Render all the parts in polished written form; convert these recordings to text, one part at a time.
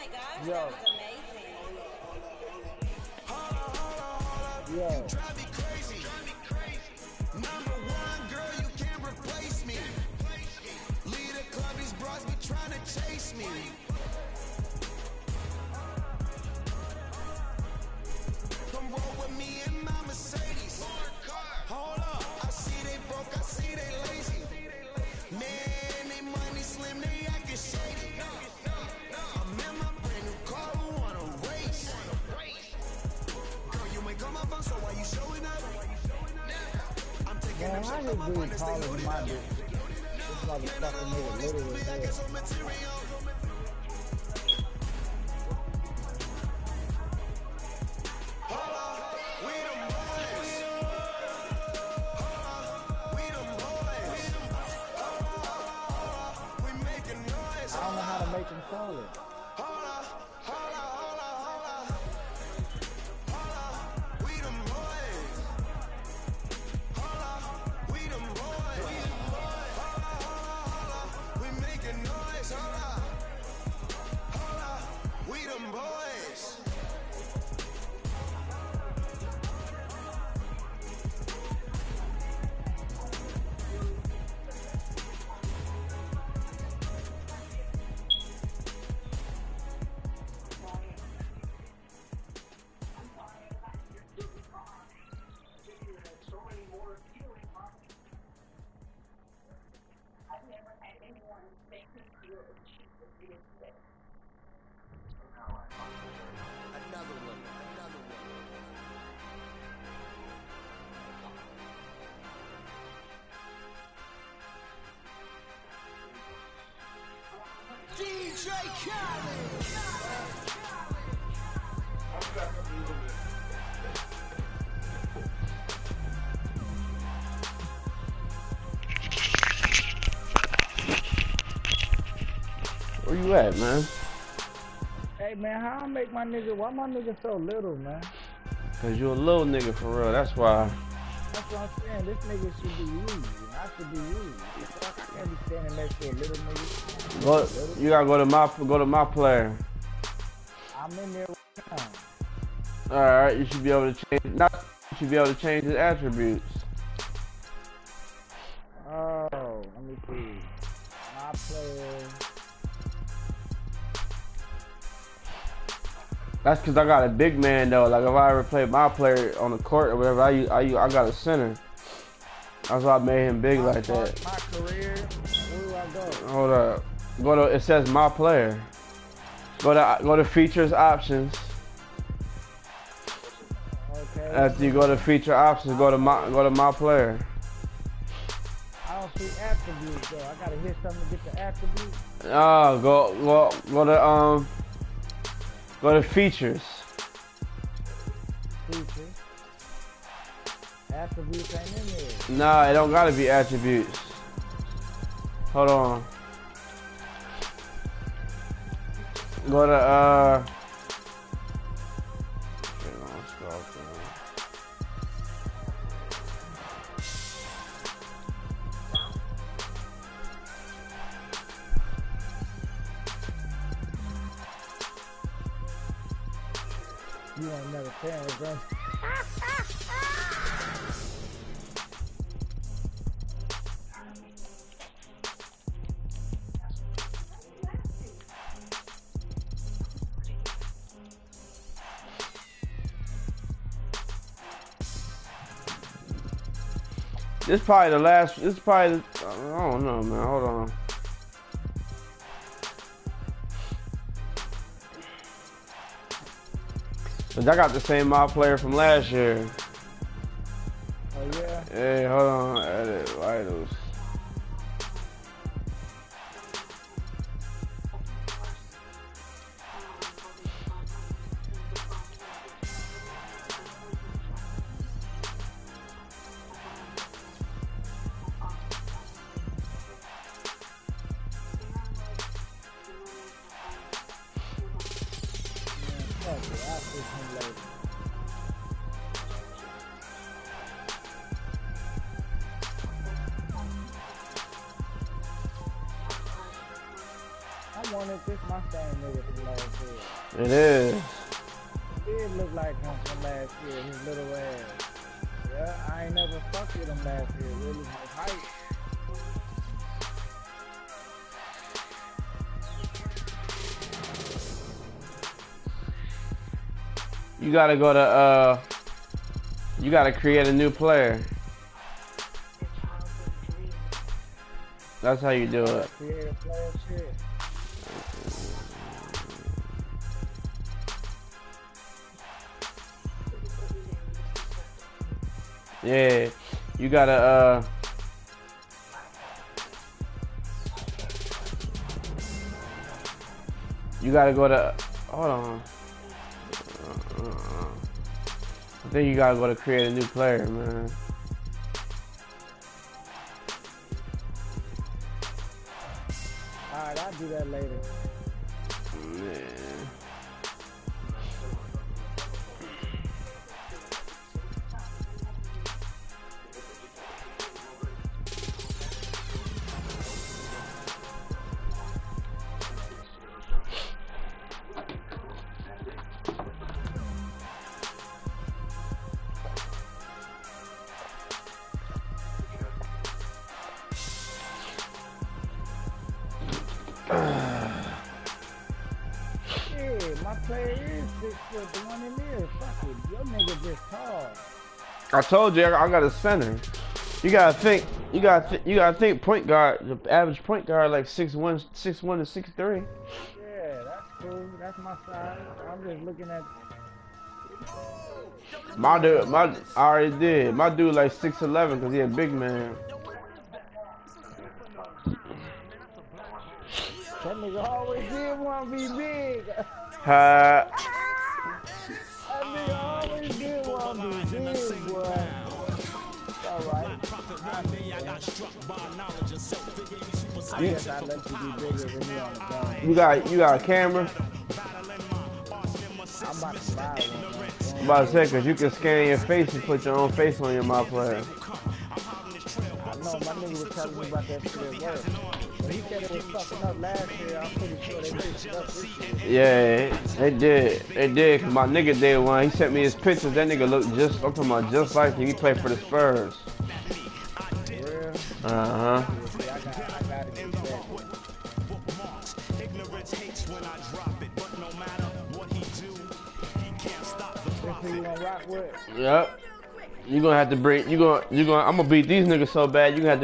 my gosh, Yo. that was amazing. Yo. You drive me crazy. Number one, girl, you can't replace me. Lead a club, these bros be trying to chase me. Come roll with me in my Mercedes. Hold up, I see they broke, I see they lazy. Man, they money slim, they acting shady. I'm in my brand new car, who wanna race? Girl, you ain't come up on, so why you showing up? I'm taking Man, them how shots his on my dude partners, they calling loaded my up. bitch? This motherfucker nigga literally I dead. get some material. We them boys. We them boys. We making noise. I don't know how to make him call it. We them boys. We them boys. We making noise. We them boys. Another one. DJ Khaled. Where you at, man? Hey man, how I make my nigga? Why my nigga so little, man? Cause you a little nigga for real. That's why. That's what I'm saying. This nigga should be used, and I should be used. I can't be standing next to a little nigga. Go. You gotta go to my player. I'm in there right now. All right. You should be able to change. You should be able to change his attributes. Oh, let me see. My player. That's cause I got a big man though. Like if I ever play my player on the court or whatever, I got a center. That's why I made him big like that. My career. Where do I go? Hold up. Go to. It says my player. Go to features options. Okay. After you go to feature options, go to my player. I don't see attributes though. I gotta hit something to get the attributes. Go to features. Features. Attributes ain't in there. Nah, it don't gotta be attributes. Hold on. Go to You ain't never paying, bro. This is probably the last. This is probably. I don't know, man. Hold on. Cause I got the same mob player from last year. Oh yeah. Hey, hold on. Edit vitals. I wanted fuck, this my same nigga from last year. It is. It did look like him from last year, his little ass. Yeah, I ain't never fucked with him last year, really, his height. You gotta go to, you gotta create a new player. That's how you do it. Create a player shit. Yeah, you gotta, you gotta go to, hold on. I think you gotta go to create a new player, man. Alright, I'll do that later. Yeah. My player is 6 foot, the one in there. Fuck it, your nigga just tall. I told you I got a center. You gotta think. You gotta think. Point guard. The average point guard like 6'1", 6'1" to 6'3". Yeah, that's cool. That's my size. I'm just looking at. My dude, I already did. My dude like 6'11" because he a big man. That nigga always did want to be big. Ha. That nigga always did want to be big, boy. Alright. I guess I let you be bigger when you on the ground. You got a camera? I'm about to buy one. I'm about to say, because you can scan your face and put your own face on your my player. I know, my nigga was telling me about that shit at work. But he said it was fucking up last year. I'm pretty sure they fixed it up this year. Yeah, they did. They did, because my nigga did one. He sent me his pictures. That nigga looked just, I'm talking about just like him. He played for the Spurs. Real? Uh-huh. I gotta get that. This who you gonna rock with? Yep. You gonna have to bring, I'm gonna beat these niggas so bad, you're gonna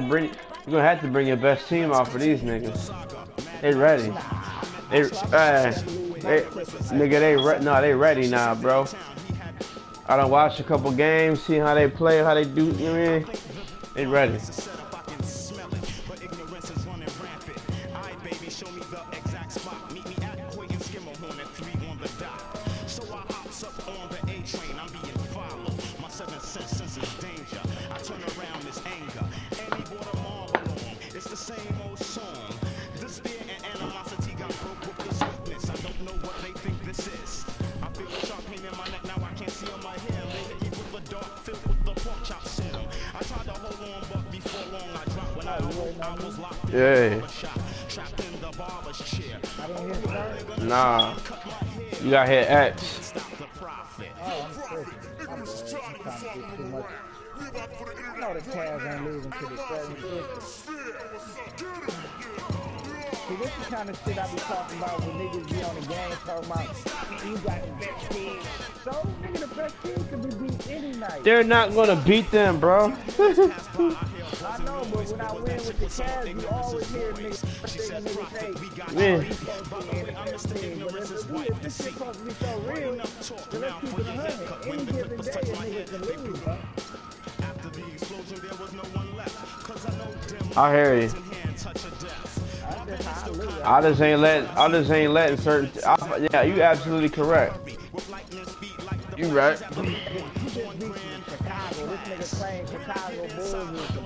have to bring your best team out for these niggas. They ready. They ready now, bro. I done watched a couple games, see how they play, how they do, you know what I mean? They ready. Yeah. Nah. You gotta hit X. I know the Cavs ain't losing to the 76ers. See, this is the kind of shit I be talking about when niggas be on the game talking about you got the best team. So, nigga, the best team can be beat any night. They're not gonna beat them, bro. I know, but when I win with the Cavs, you always hear niggas say, Man. But if this shit supposed to be so real, then let's keep it 100. Any given day, a nigga can lose, bro. I hear you. I just ain't letting certain. Yeah, you absolutely correct. You right.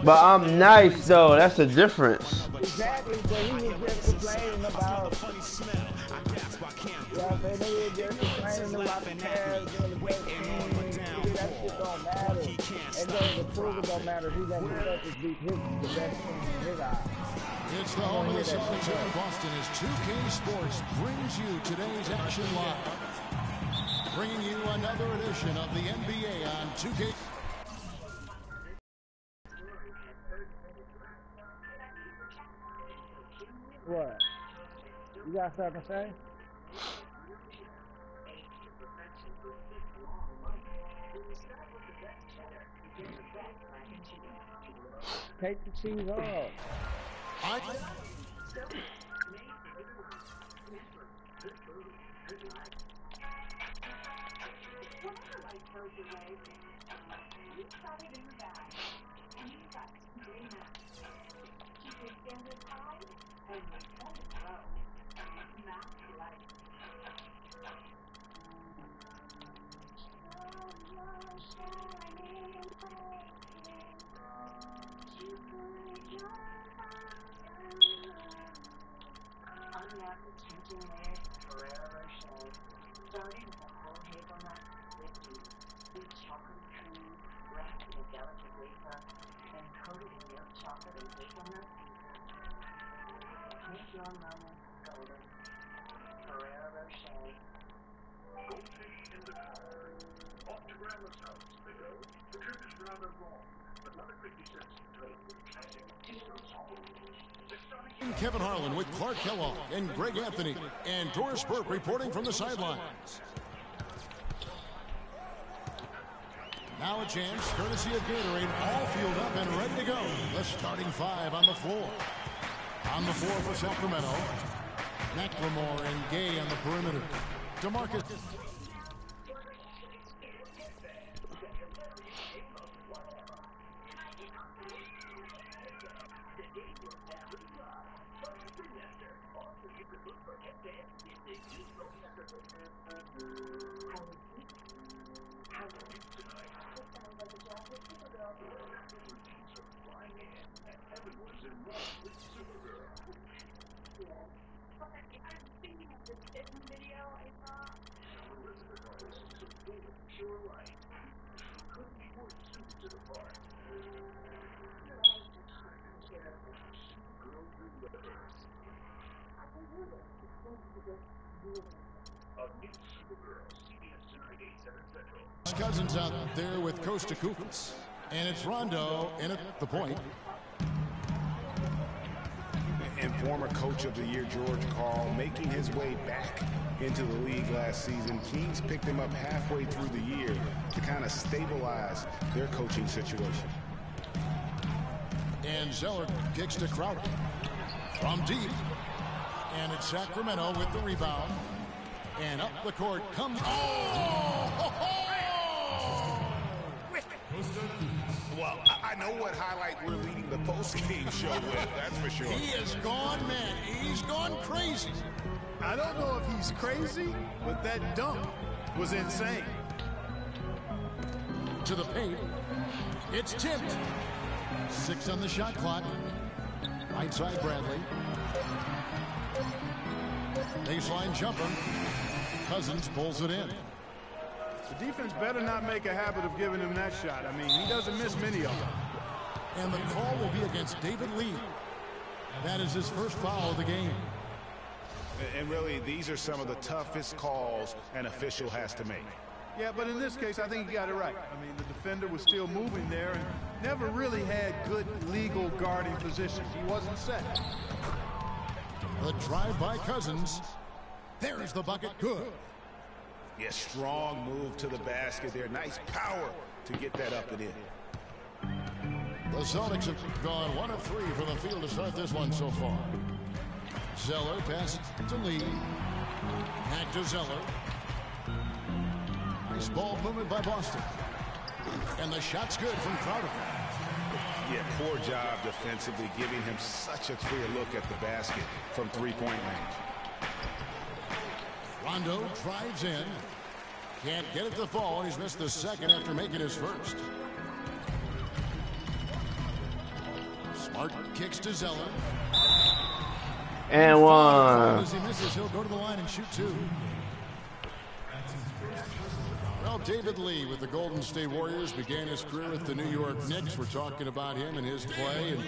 But I'm nice though. That's the difference. Exactly, but he was just complaining about. Yeah, they were just complaining about the Cavs doing the best team. That's shit don't matter. And then the proven don't matter. He let his Celtics beat the best team in his eyes. It's the home of the Celtics here in Boston as 2K Sports brings you today's action live. Bringing you another edition of the NBA on 2K. What? You got something to say? Take the cheese off. Kevin Harlan with Clark Kellogg and Greg Anthony and Doris Burke reporting from the sidelines. Now a chance, courtesy of Gatorade, all fueled up and ready to go. The starting five on the floor. On the floor for Sacramento, McLemore and Gay on the perimeter. DeMarcus. Cousins out there with Costa Koufis. And it's Rondo in at the point. And former coach of the year, George Karl, making his way back into the league last season. Kings picked him up halfway through the year to kind of stabilize their coaching situation. And Zeller kicks to Crowder. From deep. And it's Sacramento with the rebound. And up the court comes... Oh! Well, I know what highlight we're leading the post-game show with, that's for sure. He is gone, man. He's gone crazy. I don't know if he's crazy, but that dunk was insane. To the paint. It's tipped. 6 on the shot clock. Right side, Bradley. Baseline jumper. Cousins pulls it in. The defense better not make a habit of giving him that shot. I mean, he doesn't miss many of them. And the call will be against David Lee. That is his first foul of the game. And really, these are some of the toughest calls an official has to make. Yeah, but in this case, I think he got it right. I mean, the defender was still moving there and never really had good legal guarding position. He wasn't set. The drive by Cousins. There's the bucket. Good. Yeah, strong move to the basket there. Nice power to get that up and in. The Celtics have gone 1 of 3 from the field to start this one so far. Zeller passes to Lee. Back to Zeller. Nice ball movement by Boston. And the shot's good from Crowder. Yeah, poor job defensively, giving him such a clear look at the basket from three-point range. Rondo drives in. Can't get it to fall. He's missed the second after making his first. Smart kicks to Zeller. And one. As he misses, he'll go to the line and shoot 2. Well, David Lee with the Golden State Warriors began his career with the New York Knicks. We're talking about him and his play, and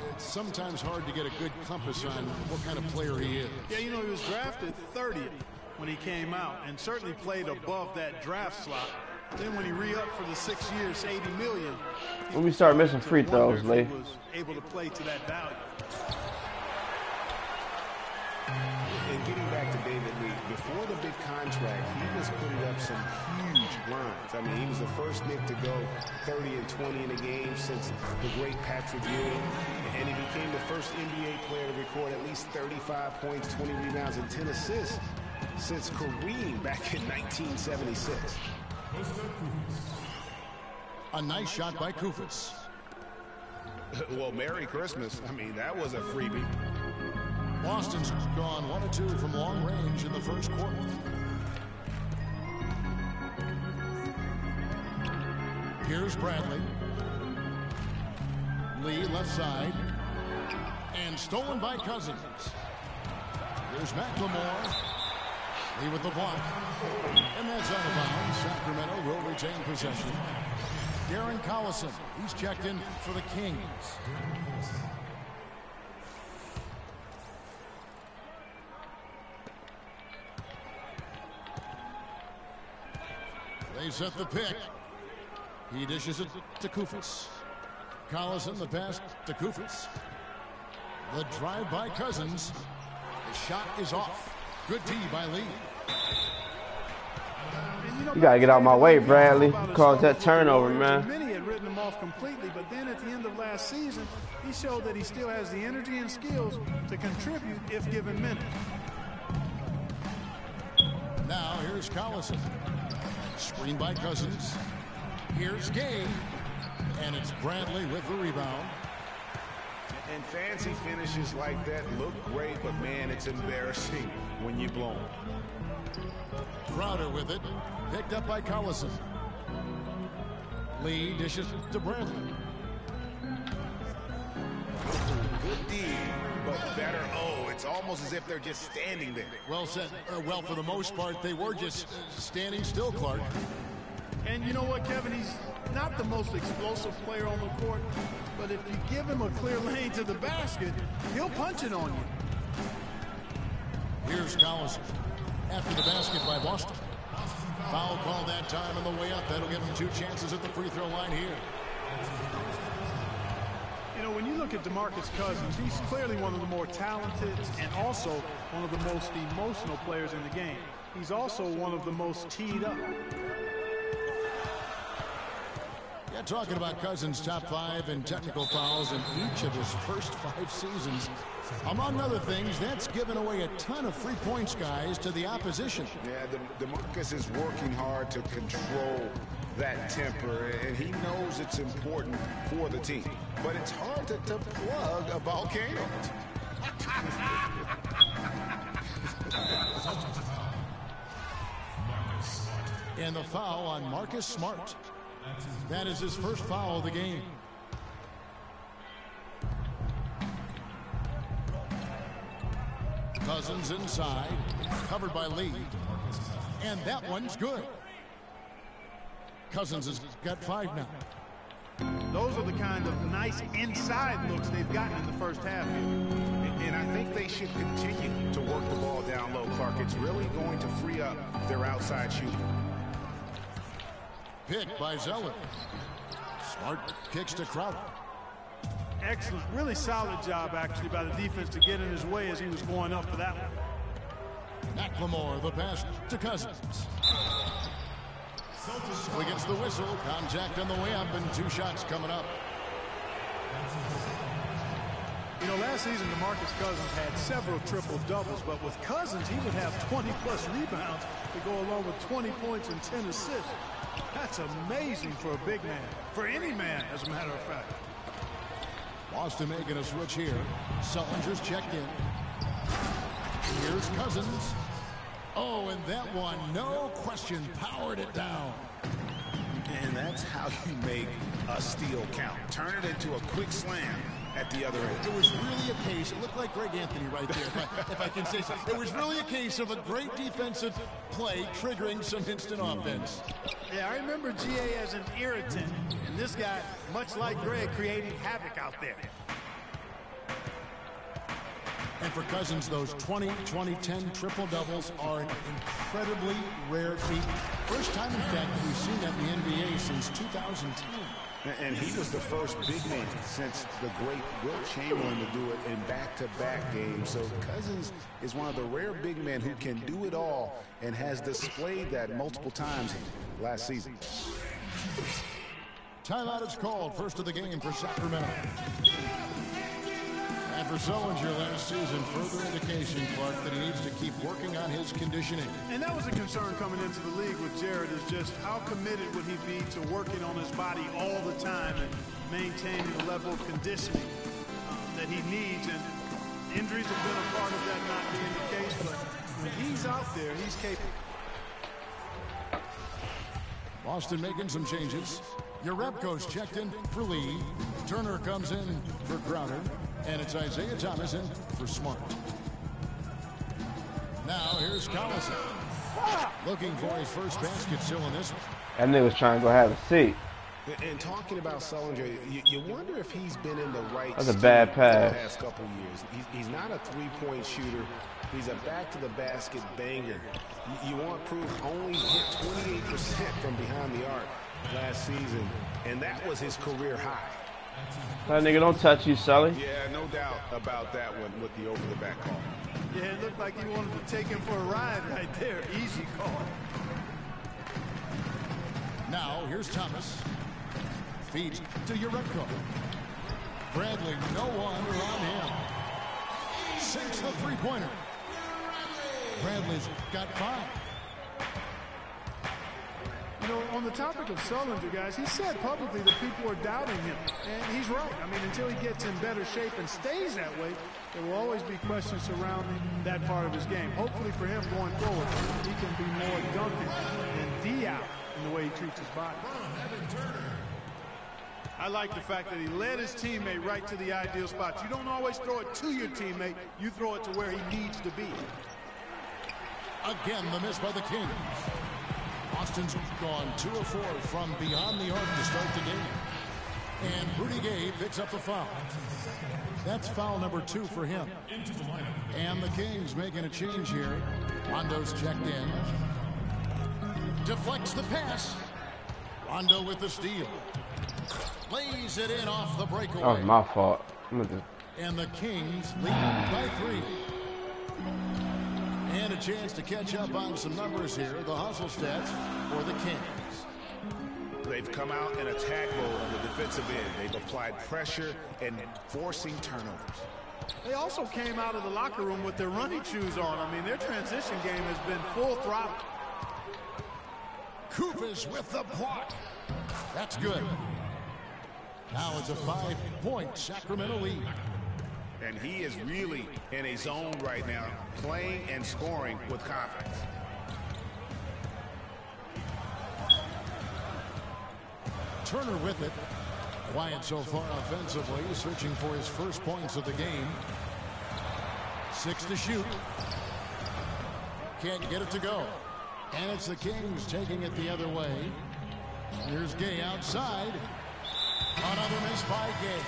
it's sometimes hard to get a good compass on what kind of player he is. Yeah, you know, he was drafted 30th when he came out and certainly played above that draft slot. Then when he re-upped for the 6 years, $80 million. When we start missing free throws, Lee. He was able to play to that value. And getting back to David Lee, before the big contract, he was putting up some huge lines. I mean, he was the first Knick to go 30 and 20 in a game since the great Patrick Ewing. And he became the first NBA player to record at least 35 points, 20 rebounds, and 10 assists since Kareem back in 1976. A nice shot by Koufos. Well, Merry Christmas. I mean, that was a freebie. Boston's gone 1 of 2 from long range in the first quarter. Here's Bradley. Lee left side. And stolen by Cousins. Here's McLemore. Lee with the block. And that's out of bounds. Sacramento will retain possession. Darren Collison. He's checked in for the Kings. They set the pick. He dishes it to Koufos. Collison, the pass to Koufos. The drive by Cousins. The shot is off. Good D by Lee. You gotta get out my way, Bradley. Cause that turnover, man. Many had written him off completely, but then at the end of last season, he showed that he still has the energy and skills to contribute if given minutes. Now here's Collison. Screen by Cousins. Here's Gay. And it's Bradley with the rebound. And fancy finishes like that look great, but man, it's embarrassing when you blow them. Crowder with it. Picked up by Collison. Lee dishes to Bradley. Good D, but better O. It's almost as if they're just standing there. Well said. Well, for the most part, they were just standing still, Clark. And you know what, Kevin? He's not the most explosive player on the court, but if you give him a clear lane to the basket, he'll punch it on you. Here's Collison. After the basket by Boston. Foul call that time on the way up. That'll give him 2 chances at the free throw line here. You know, when you look at DeMarcus Cousins, he's clearly one of the more talented and also one of the most emotional players in the game. He's also one of the most teed up. Yeah, talking about Cousins' top 5 in technical fouls in each of his first 5 seasons. Among other things, that's given away a ton of free points, guys, to the opposition. Yeah, DeMarcus is working hard to control that temper, and he knows it's important for the team. But it's hard to plug a volcano. And the foul on Marcus Smart. That is his first foul of the game. Cousins inside, covered by Lee. And that one's good. Cousins has got 5 now. Those are the kind of nice inside looks they've gotten in the first half here. And I think they should continue to work the ball down low, Clark. It's really going to free up their outside shooting. Pick by Zeller. Smart kicks to Crowder. Excellent, really solid job actually by the defense to get in his way as he was going up for that one. McLemore, the pass to Cousins. So he gets the whistle. Contact on the way up and 2 shots coming up. You know, last season DeMarcus Cousins had several triple-doubles, but with Cousins he would have 20-plus rebounds to go along with 20 points and 10 assists. That's amazing for a big man, for any man, as a matter of fact. Boston making a switch here. Sullinger's checked in. Here's Cousins. Oh, and that one, no question, powered it down. And that's how you make a steal count. Turn it into a quick slam at the other end. It was really a case, it looked like Greg Anthony right there, if I can say so. It was really a case of a great defensive play triggering some instant offense. Yeah, I remember GA as an irritant, and this guy, much like Greg, creating havoc out there. And for Cousins, those 20, 20, 10 triple-doubles are an incredibly rare feat. First time, in fact, we've seen that in the NBA since 2010. And he was the first big man since the great Wilt Chamberlain to do it in back-to-back games. So Cousins is one of the rare big men who can do it all and has displayed that multiple times last season. Timeout is called. First of the game for Sacramento. And for Sullinger last season, further indication, Clark, that he needs to keep working on his conditioning. And that was a concern coming into the league with Jared, is just how committed would he be to working on his body all the time and maintaining the level of conditioning that he needs. And injuries have been a part of that not being the case, but when he's out there, he's capable. Boston making some changes. Jerebko's checked in for Lee. Turner comes in for Crowder. And it's Isaiah Thomas in for Smart. Now here's Collison. Looking for his first basket still in this one. That nigga was trying to go have a seat. And talking about Sullinger, you wonder if he's been in the right That's a bad pass. the past couple years. He's not a three-point shooter. He's a back-to-the-basket banger. You want proof, only hit 28% from behind the arc last season, and that was his career high. That nigga don't touch you, Sully. Yeah, no doubt about that one with the over-the-back call. Yeah, it looked like he wanted to take him for a ride right there. Easy call. Now here's Thomas. Feeds to Jerebko. Bradley, no one around him. Sinks the three-pointer. Bradley's got 5. You know, on the topic of Sullinger, guys, he said publicly that people are doubting him. And he's right. I mean, until he gets in better shape and stays that way, there will always be questions surrounding that part of his game. Hopefully for him going forward, he can be more Duncan and D out in the way he treats his body. I like the fact that he led his teammate right to the ideal spot. You don't always throw it to your teammate. You throw it to where he needs to be. Again, the miss by the Kings. Austin's gone 2 of 4 from beyond the arc to start the game. And Rudy Gay picks up the foul. That's foul number 2 for him. And the Kings making a change here. Rondo's checked in. Deflects the pass. Rondo with the steal. Lays it in off the breakaway. That was my fault. And the Kings lead by 3. And a chance to catch up on some numbers here. The hustle stats for the Kings. They've come out in attack mode on the defensive end. They've applied pressure and forcing turnovers. They also came out of the locker room with their running shoes on. I mean, their transition game has been full throttle. Kufis with the block. That's good. Now it's a 5-point Sacramento lead. And he is really in a zone right now, playing and scoring with confidence. Turner with it. Quiet so far offensively, searching for his first points of the game. 6 to shoot. Can't get it to go. And it's the Kings taking it the other way. Here's Gay outside. Another miss by Gay.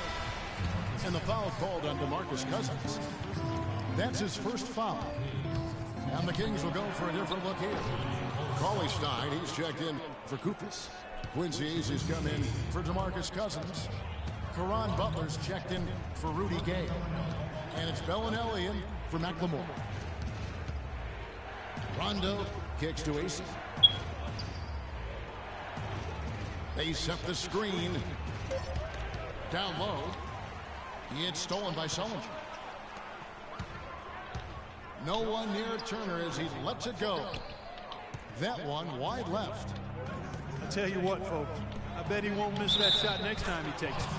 And the foul called on DeMarcus Cousins. That's his first foul. And the Kings will go for a different look here. Cauley Stein, he's checked in for Kufis. Quincy Aces come in for DeMarcus Cousins. Caron Butler's checked in for Rudy Gay. And it's Bellinelli in for McLemore. Rondo kicks to Aces. They set the screen. Down low. It's stolen by Sullinger. No one near Turner as he lets it go. That one wide left. I tell you what, folks, I bet he won't miss that shot next time he takes it.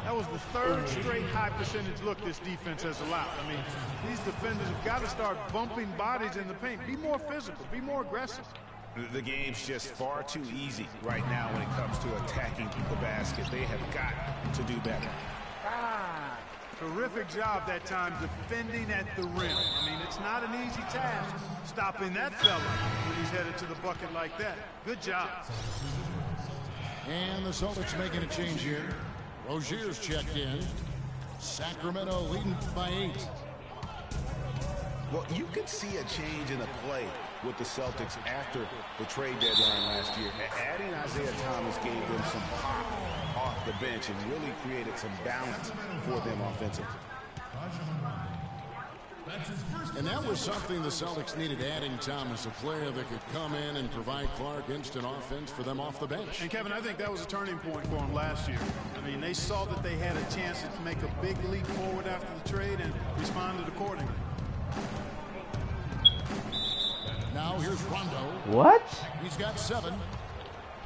That was the 3rd straight high percentage look this defense has allowed. I mean, these defenders have got to start bumping bodies in the paint. Be more physical, be more aggressive. The game's just far too easy right now when it comes to attacking the basket. They have got to do better. Terrific job that time defending at the rim. I mean, it's not an easy task stopping that fella when he's headed to the bucket like that. Good job. And the Celtics making a change here. Rozier's checked in. Sacramento leading by 8. Well, you could see a change in the play with the Celtics after the trade deadline last year. Adding Isaiah Thomas gave them some pop off the bench and really created some balance for them offensively. And that was something the Celtics needed, adding Thomas, a player that could come in and provide Clark instant offense for them off the bench. And, Kevin, I think that was a turning point for them last year. I mean, they saw that they had a chance to make a big leap forward after the trade and responded accordingly. Now here's Rondo. What? He's got 7.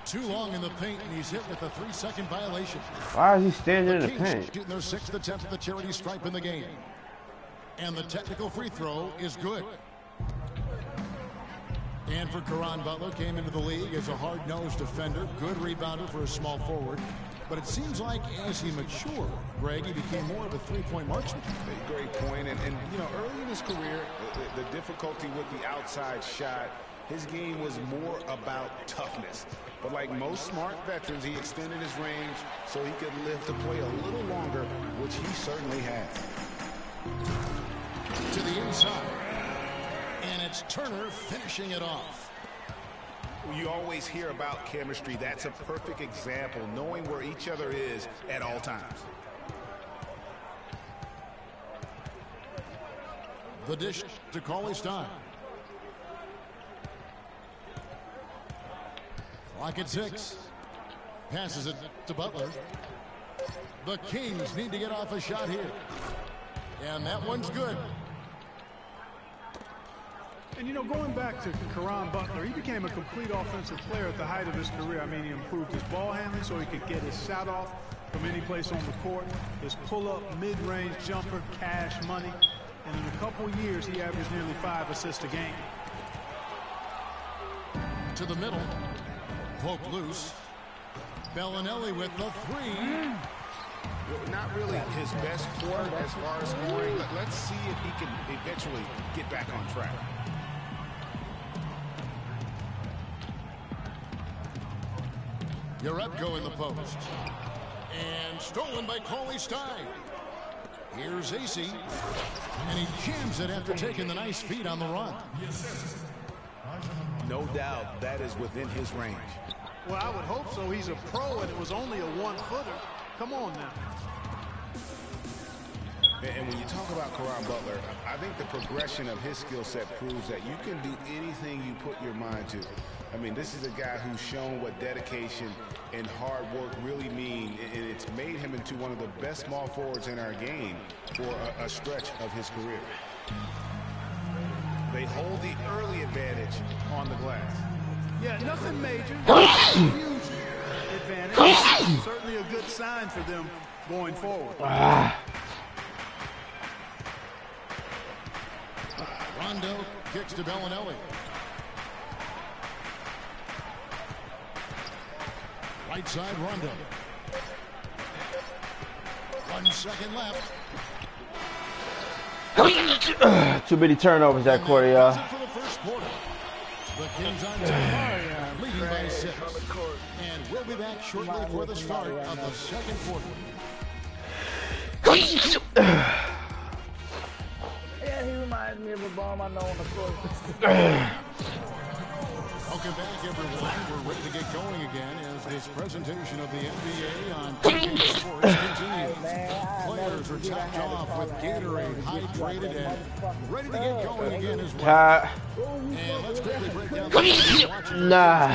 Too long in the paint, and he's hit with a 3-second violation. Why is he standing in the Kings paint? shooting their 6th attempt at the charity stripe in the game. And the technical free throw is good. And for Caron Butler, came into the league as a hard-nosed defender, good rebounder for a small forward. But it seems like as he matured, Greg, he became more of a three-point marksman. Great point. And you know, early in his career, the difficulty with the outside shot, his game was more about toughness. But like most smart veterans, he extended his range so he could live to play a little longer, which he certainly has. To the inside. And it's Turner finishing it off. You always hear about chemistry. That's a perfect example, knowing where each other is at all times. The dish to Cauley-Stein. Clock at 6. Passes it to Butler. The Kings need to get off a shot here. And that one's good. And, you know, going back to Caron Butler, he became a complete offensive player at the height of his career. I mean, he improved his ball handling so he could get his shot off from any place on the court. His pull-up, mid-range jumper, cash money. And in a couple years, he averaged nearly 5 assists a game. To the middle. Poke loose. Bellinelli with the 3. Not really his best quarter as far as scoring. Let's see if he can eventually get back on track. Urepko in the post. And stolen by Cauley-Stein. Here's AC. And he jams it after taking the nice feed on the run. No doubt that is within his range. Well, I would hope so. He's a pro, and it was only a 1-footer. Come on now. And when you talk about Caron Butler, I think the progression of his skill set proves that you can do anything you put your mind to. I mean, this is a guy who's shown what dedication and hard work really mean, and it's made him into one of the best small forwards in our game for a stretch of his career. They hold the early advantage on the glass. Yeah, nothing major. Huge advantage. Certainly a good sign for them going forward. Rondo kicks to Bellinelli. Right side, Rondo. 1 second left. Too many turnovers that quarter, y'all. For the first quarter. The Kings on top, leading by 6. And we'll be back shortly for the start of the second quarter. Yeah, he reminds me of a bomb I know on the court. Welcome back, everyone. We're ready to get going again as this presentation of the NBA on PS4 Sports continues. Players are topped off with Gatorade, hydrated, and ready to get going again as well. And let's quickly break down the Nah.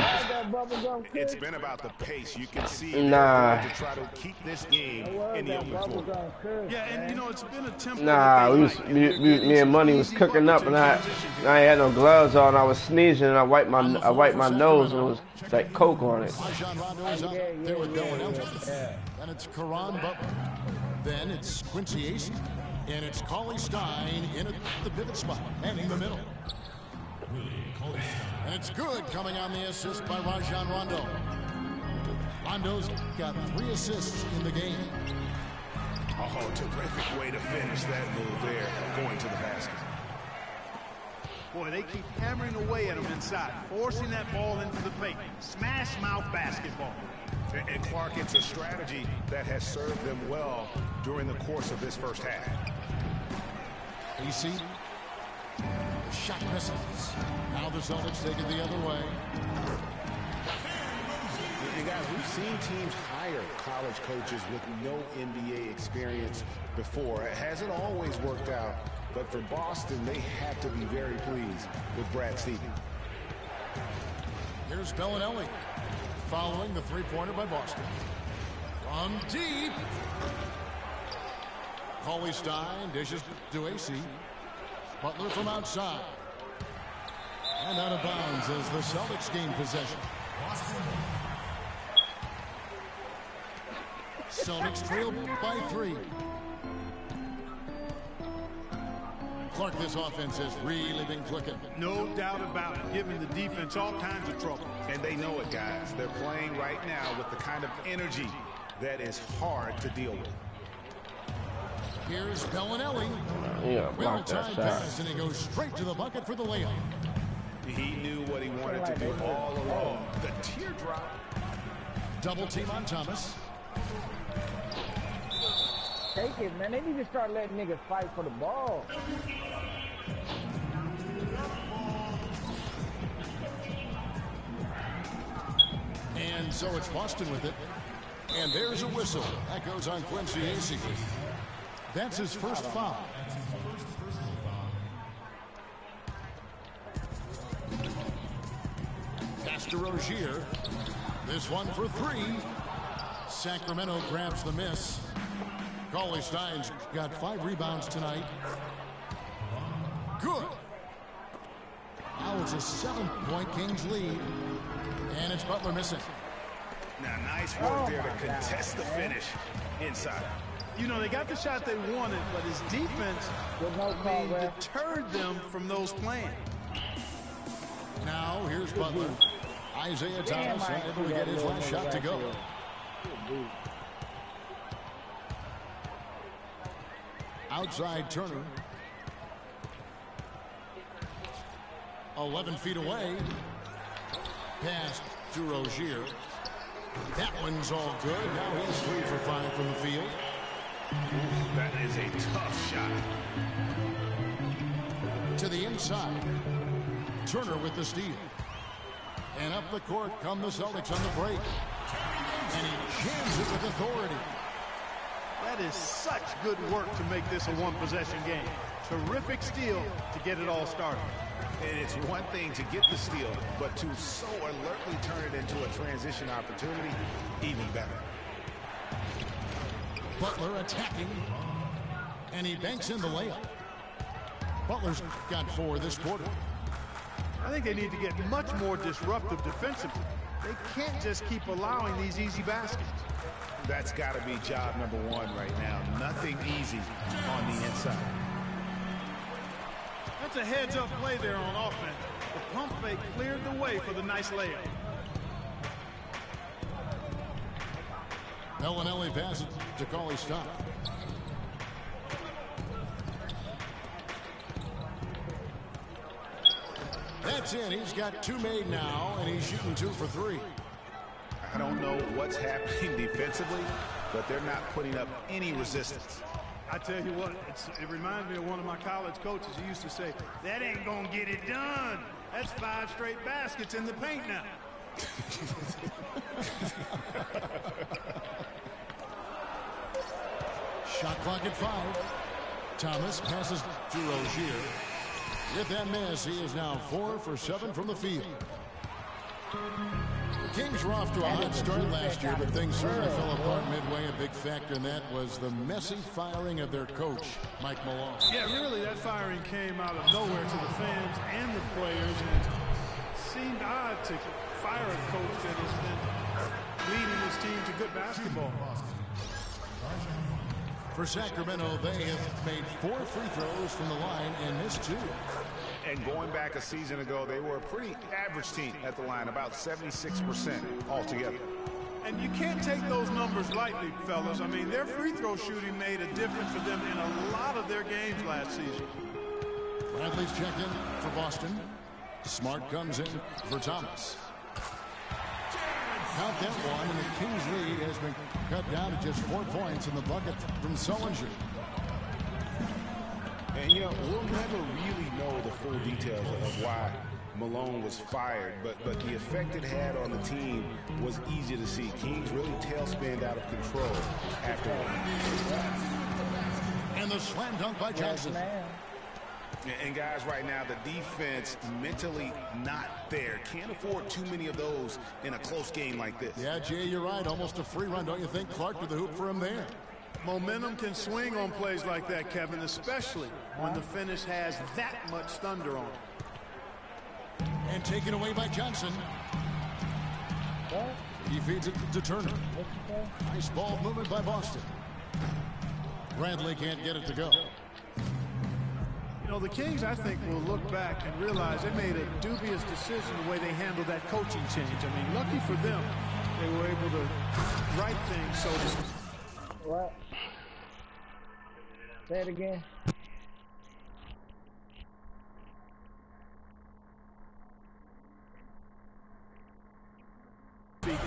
It's been about the pace. You can see Nah. to try to keep this game in the open floor. Yeah, and you know, it's been a template. Nah, me and Money was cooking up, and I ain't had no gloves on. I was sneezing, and I wiped my nose, and it was like Coke on it. There with Then it's Caron Butler. Then it's Quincy Ace. And it's Cauley-Stein in at the pivot spot, handing the middle. And it's good coming on the assist by Rajon Rondo. Rondo's got 3 assists in the game. Oh, terrific way to finish that move there, going to the basket. Boy, they keep hammering away at him inside, forcing that ball into the paint. Smash mouth basketball. And Clark, it's a strategy that has served them well during the course of this first half. AC. The shot misses. Now the Celtics take it the other way. And guys, we've seen teams hire college coaches with no NBA experience before. It hasn't always worked out, but for Boston, they have to be very pleased with Brad Stevens. Here's Bellinelli following the three-pointer by Boston. From deep. Cauley Stein dishes to AC. Butler from outside. And out of bounds as the Celtics gain possession. Celtics trail by 3. Clark, this offense has really been clicking. No doubt about it, giving the defense all kinds of trouble. And they know it, guys. They're playing right now with the kind of energy that is hard to deal with. Here's Bellinelli. Yeah, block that Well-timed shot. pass, and he goes straight to the bucket for the layup. He knew what he wanted to do all along. The teardrop. Double team on Thomas. Take it, man. They need to start letting niggas fight for the ball. And so it's Boston with it. And there's a whistle. That goes on Quincy Acey. That's his first foul. Pass to Rozier. This one for 3. Sacramento grabs the miss. Cauley Stein's got 5 rebounds tonight. Good. Now it's a 7-point Kings lead. And it's Butler missing. Now, nice work there to contest the finish inside. You know, they got the shot they wanted, but his defense deterred them from those plans. Now here's Butler. Isaiah Thomas unable to get his last shot to go. Outside Turner. 11 feet away. Pass to Rozier. That one's all good. Now he's 3 for 5 from the field. That is a tough shot. To the inside. Turner with the steal. And up the court come the Celtics on the break. And he jams it with authority. That is such good work to make this a one-possession game. Terrific steal to get it all started. And it's one thing to get the steal, but to so alertly turn it into a transition opportunity, even better. Butler attacking. And he banks in the layup. Butler's got 4 this quarter. I think they need to get much more disruptive defensively. They can't just keep allowing these easy baskets. That's got to be job number 1 right now. Nothing easy on the inside. That's a heads-up play there on offense. The pump fake cleared the way for the nice layup. Bellinelli passes to Cauley Stein. That's in. He's got 2 made now, and he's shooting 2 for 3. I don't know what's happening defensively, but they're not putting up any resistance. I tell you what, it reminds me of one of my college coaches. He used to say, that ain't gonna get it done. That's 5 straight baskets in the paint now. Shot clock at 5. Thomas passes to Rozier. With that miss, he is now 4 for 7 from the field. The Kings were off to a hot start last year, but things certainly fell apart midway. A big factor in that was the messy firing of their coach, Mike Malone. Yeah, really, that firing came out of nowhere to the fans and the players, and it seemed odd to fire a coach that has been leading his team to good basketball. For Sacramento, they have made 4 free throws from the line and missed 2. And going back a season ago, they were a pretty average team at the line, about 76% altogether. And you can't take those numbers lightly, fellas. I mean, their free throw shooting made a difference for them in a lot of their games last season. Bradley's checked in for Boston. Smart comes in for Thomas. Count that one, and the Kings lead has been cut down to just 4 points in the bucket from Sullinger. And, you know, we'll never really know the full details of why Malone was fired, but the effect it had on the team was easy to see. Kings really tailspinned out of control afterward. And the slam dunk by Johnson. And guys, right now, the defense mentally not there. Can't afford too many of those in a close game like this. Yeah, Jay, you're right. Almost a free run, don't you think? Clark with the hoop for him there. Momentum can swing on plays like that, Kevin, especially when the finish has that much thunder on it. And taken away by Johnson. He feeds it to Turner. Nice ball movement by Boston. Bradley can't get it to go. You know, the Kings, I think, will look back and realize they made a dubious decision the way they handled that coaching change. I mean, lucky for them, they were able to right things, so to speak. What? Say it again.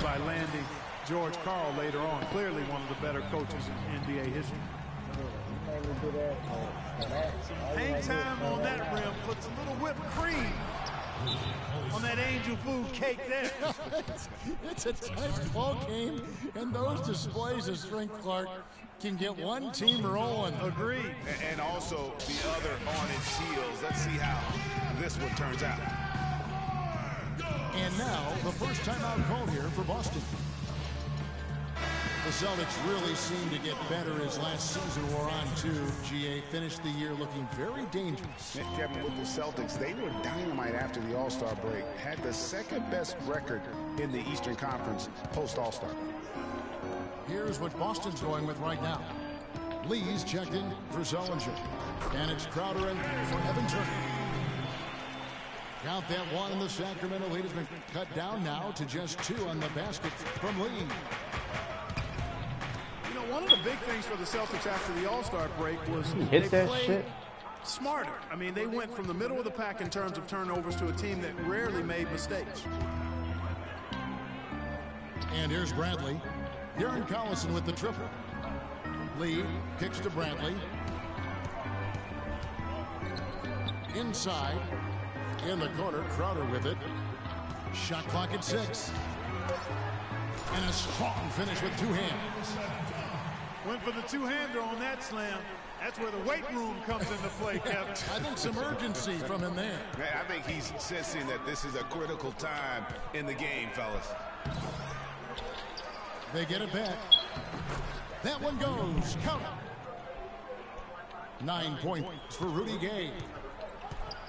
By landing George Karl later on, clearly one of the better coaches in NBA history. Hang time on that rim puts a little whipped cream on that angel food cake there. It's a tight ball game, and those displays of strength, Clark, can get one team rolling. Agreed. And also the other on its heels. Let's see how this one turns out. And now, the first timeout call here for Boston. The Celtics really seem to get better as last season wore on, too. GA finished the year looking very dangerous. And Kevin, with the Celtics, they were dynamite after the All-Star break. Had the second-best record in the Eastern Conference post-All-Star. Here's what Boston's going with right now. Lee's checked in for Sullinger. And it's Crowder in for Evan Turner. Count that one, and the Sacramento lead has been cut down now to just 2 on the basket from Lee. You know, one of the big things for the Celtics after the All-Star break was Hit they that played shit. smarter. I mean, they went from the middle of the pack in terms of turnovers to a team that rarely made mistakes. And here's Bradley. Darren Collison with the triple. Lee kicks to Bradley. Inside. In the corner, Crowder with it. Shot clock at 6. And a strong finish with 2 hands. Went for the two-hander on that slam. That's where the weight room comes into play, Kevin. I think some urgency from him there. Man, I think he's sensing that this is a critical time in the game, fellas. They get it back. That one goes. Count it. 9 points for Rudy Gay.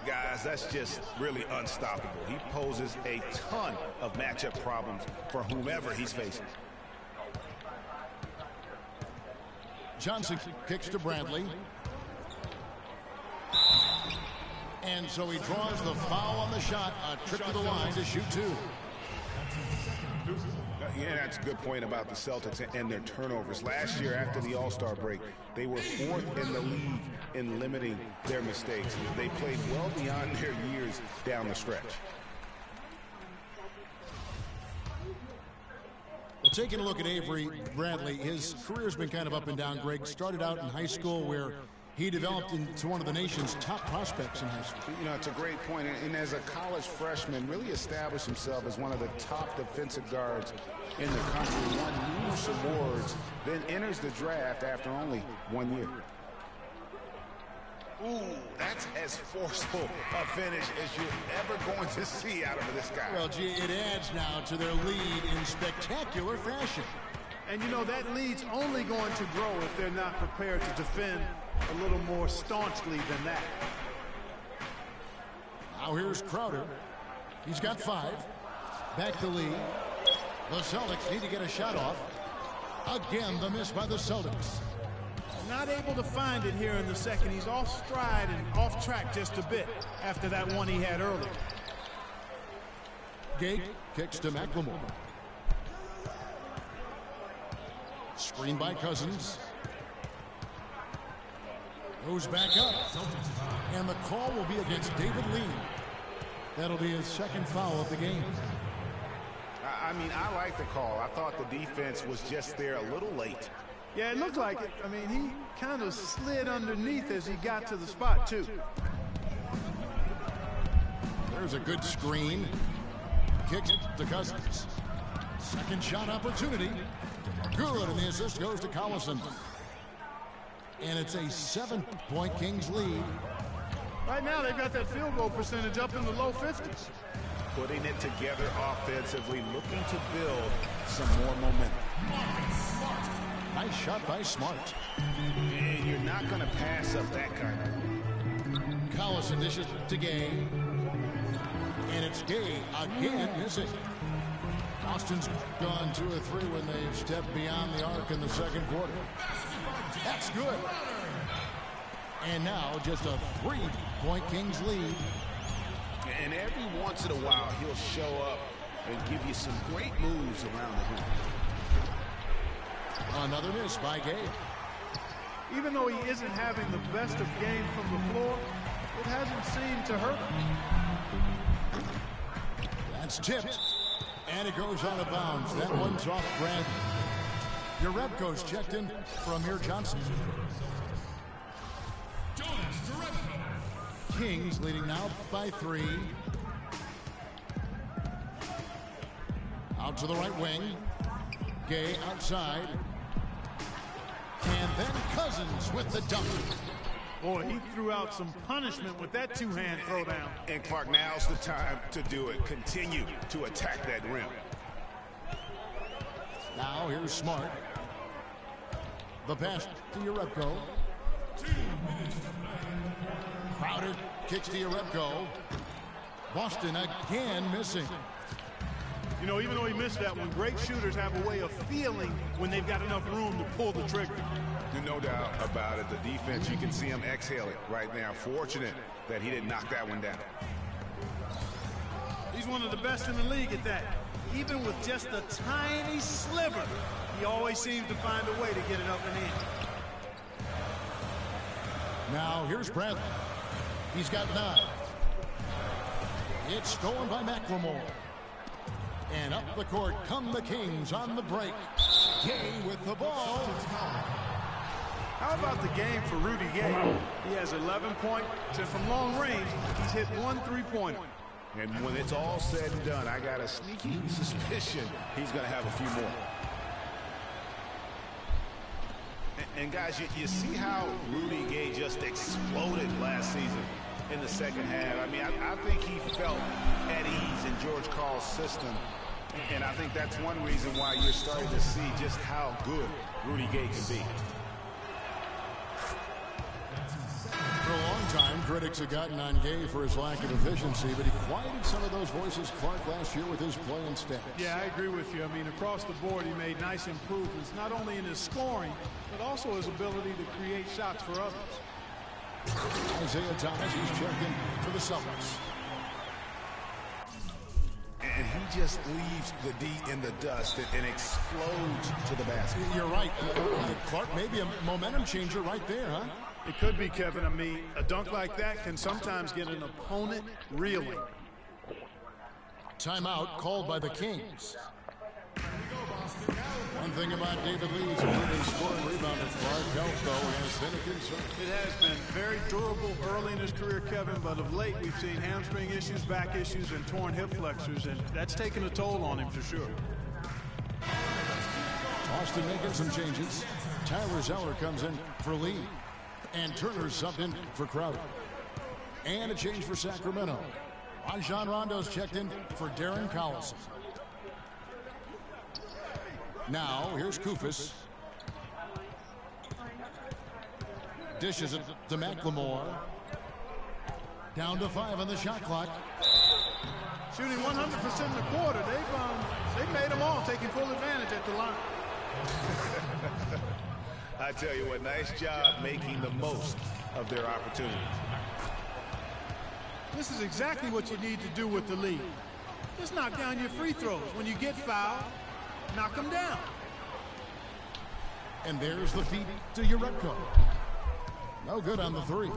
Guys, that's just really unstoppable. He poses a ton of matchup problems for whomever he's facing. Johnson kicks to Bradley. And so he draws the foul on the shot. A trip to the line to shoot 2. Yeah, that's a good point about the Celtics and their turnovers. Last year, after the All-Star break, they were 4th in the league in limiting their mistakes. They played well beyond their years down the stretch. Well, taking a look at Avery Bradley, his career's been kind of up and down, Greg. Started out in high school where he developed into one of the nation's top prospects in high school. You know, it's a great point. And as a college freshman, really established himself as one of the top defensive guards in the country, won numerous awards, then enters the draft after only 1 year. Ooh, that's as forceful a finish as you're ever going to see out of this guy. Well, gee, it adds now to their lead in spectacular fashion. And, you know, that lead's only going to grow if they're not prepared to defend a little more staunchly than that. Now here's Crowder. He's got 5. Back to Lee. The Celtics need to get a shot off. Again, the miss by the Celtics. Not able to find it here in the second. He's off stride and off track just a bit after that one he had earlier. Gate kicks to McLemore. Screen by Cousins. Goes back up. And the call will be against David Lee. That'll be his second foul of the game. I mean, I like the call. I thought the defense was just there a little late. Yeah, it looked like it. I mean, he kind of slid underneath as he got to the spot, too. There's a good screen. Kicks to Cousins. Second shot opportunity. Good, and the assist goes to Collison. And it's a 7-point Kings lead. Right now, they've got that field goal percentage up in the low 50s. Putting it together offensively, looking to build some more momentum. Nice shot by Smart. And you're not going to pass up that kind of. Collison dishes to Gay. And it's Gay again missing. Boston's gone 2 or 3 when they've stepped beyond the arc in the second quarter. That's good. And now just a 3-point Kings lead. And every once in a while, he'll show up and give you some great moves around the hoop. Another miss by Gay. Even though he isn't having the best of game from the floor, it hasn't seemed to hurt him. That's tipped. And it goes out of bounds. That one's off Brad. Your rep coach checked in for Amir Johnson. Kings leading now by 3. Out to the right wing. Gay outside. And then Cousins with the dunk. Boy, he threw out some punishment with that 2-hand throwdown. And Clark, now's the time to do it. Continue to attack that rim. Now here's Smart. The pass to Urepko. Crowder kicks to Urepko. Boston again missing. You know, even though he missed that one, great shooters have a way of feeling when they've got enough room to pull the trigger. No doubt about it. The defense, you can see him exhaling right now. Fortunate that he didn't knock that one down. He's one of the best in the league at that. Even with just a tiny sliver, he always seems to find a way to get it up and in. Now here's Bradley. He's got 9. It's stolen by McLemore. And up the court come the Kings on the break. Gay with the ball. How about the game for Rudy Gay? He has 11 points, and from long range, he's hit 1 3-pointer. And when it's all said and done, I got a sneaky suspicion he's going to have a few more. And guys, you see how Rudy Gay just exploded last season in the second half. I mean, I think he felt at ease in George Karl's system. And I think that's one reason why you're starting to see just how good Rudy Gay can be. For a long time, critics have gotten on Gay for his lack of efficiency, but he quieted some of those voices, Clark, last year with his play and stats. Yeah, I agree with you. I mean, across the board, he made nice improvements, not only in his scoring, but also his ability to create shots for others. Isaiah Thomas, he's checked in for the Celtics. And he just leaves the D in the dust and explodes to the basket. You're right. Clark, maybe a momentum changer right there, huh? It could be, Kevin. I mean, a dunk like that can sometimes get an opponent reeling. Timeout called by the Kings. One thing about David Lee's improving score and rebound at Clark, health, though, has been a concern. It has been very durable early in his career, Kevin, but of late we've seen hamstring issues, back issues, and torn hip flexors, and that's taken a toll on him for sure. Austin making some changes. Tyler Zeller comes in for Lee. And Turner's subbed in for Crowder. And a change for Sacramento. Rajon Rondo's checked in for Darren Collison. Now, here's Koufos. Dishes it to McLemore. Down to 5 on the shot clock. Shooting 100% in the quarter. They've made them all, taking full advantage at the line. I tell you what, nice job making the most of their opportunities. This is exactly what you need to do with the lead. Just knock down your free throws. When you get fouled, knock them down. And there's the feed to Urepko. No good on the three.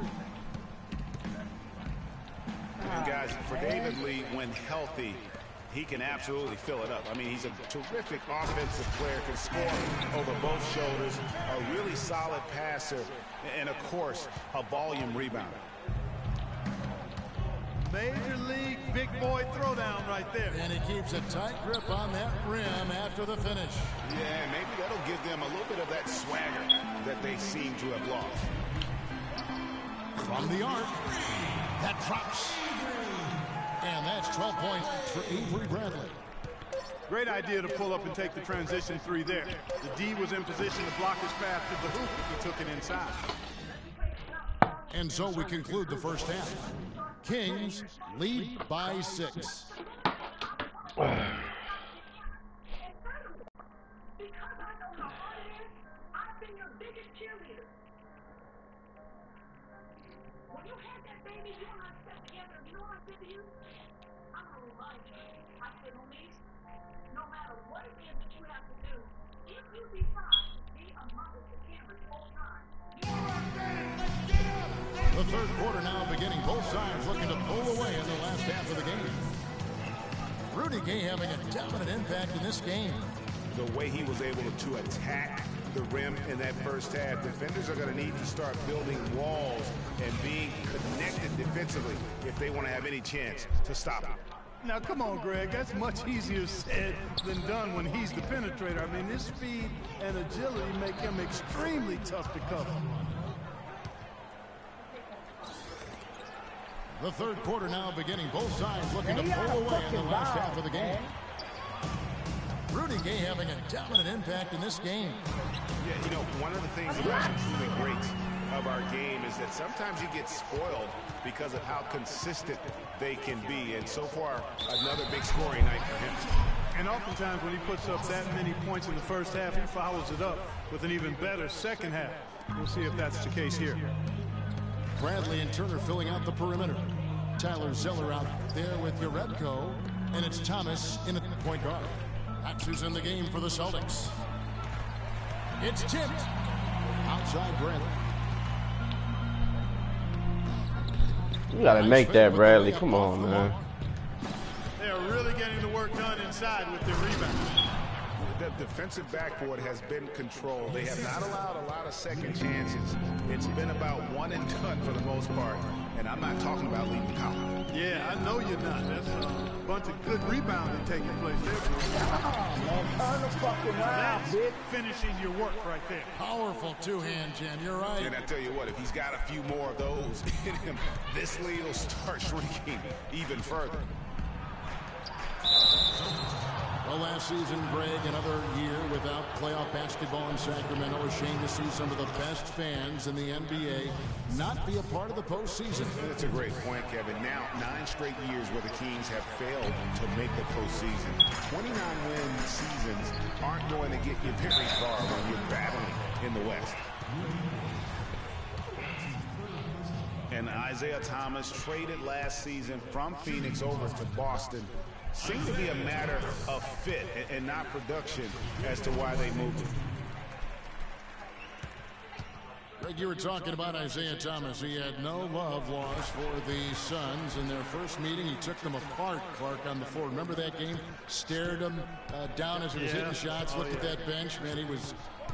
And guys, for David Lee, when healthy, he can absolutely fill it up. I mean, he's a terrific offensive player, can score over both shoulders, a really solid passer, and of course, a volume rebounder. Major league big boy throwdown right there. And he keeps a tight grip on that rim after the finish. Yeah, maybe that'll give them a little bit of that swagger that they seem to have lost. From the arc, that drops. And that's 12 points for Avery Bradley. Great idea to pull up and take the transition three there. The D was in position to block his path to the hoop if he took it inside. And so we conclude the first half. Kings lead by 6. The third quarter now beginning. Both sides looking to pull away in the last half of the game. Rudy Gay having a dominant impact in this game. The way he was able to attack the rim in that first half, defenders are going to need to start building walls and being connected defensively if they want to have any chance to stop him. Now, come on, Greg. That's much easier said than done when he's the penetrator. I mean, his speed and agility make him extremely tough to cover. The third quarter now beginning. Both sides looking to pull away in the last half of the game. Rudy Gay having a dominant impact in this game. Yeah, you know, one of the things that's truly great of our game is that sometimes you get spoiled because of how consistent they can be. And so far, another big scoring night for him. And oftentimes when he puts up that many points in the first half, he follows it up with an even better second half. We'll see if that's the case here. Bradley and Turner filling out the perimeter. Tyler Zeller out there with Yaredko. And it's Thomas in at point guard. That's who's in the game for the Celtics. It's tipped. Outside Bradley. You gotta make that, Bradley. Come on, man. They're really getting the work done inside with their rebound. The defensive backboard has been controlled. They have not allowed a lot of second chances. It's been about one and done for the most part. And I'm not talking about leaving the column. Yeah, I know you're not. That's a bunch of good rebounding taking place there. Man, turn the fucking around, That's bitch. finishing your work right there. Powerful two-hand, Jen. You're right. And I tell you what, if he's got a few more of those in him, this lead will start shrinking even further. Well, last season, Greg, another year without playoff basketball in Sacramento. A shame to see some of the best fans in the NBA not be a part of the postseason. That's a great point, Kevin. Now, 9 straight years where the Kings have failed to make the postseason. 29-win seasons aren't going to get you very far when you're battling in the West. And Isaiah Thomas traded last season from Phoenix over to Boston. Seemed to be a matter of fit and not production as to why they moved him. Greg, you were talking about Isaiah Thomas. He had no love lost for the Suns in their first meeting. He took them apart, Clark, on the floor. Remember that game? Stared him down as he was hitting shots. Looked at that bench, man.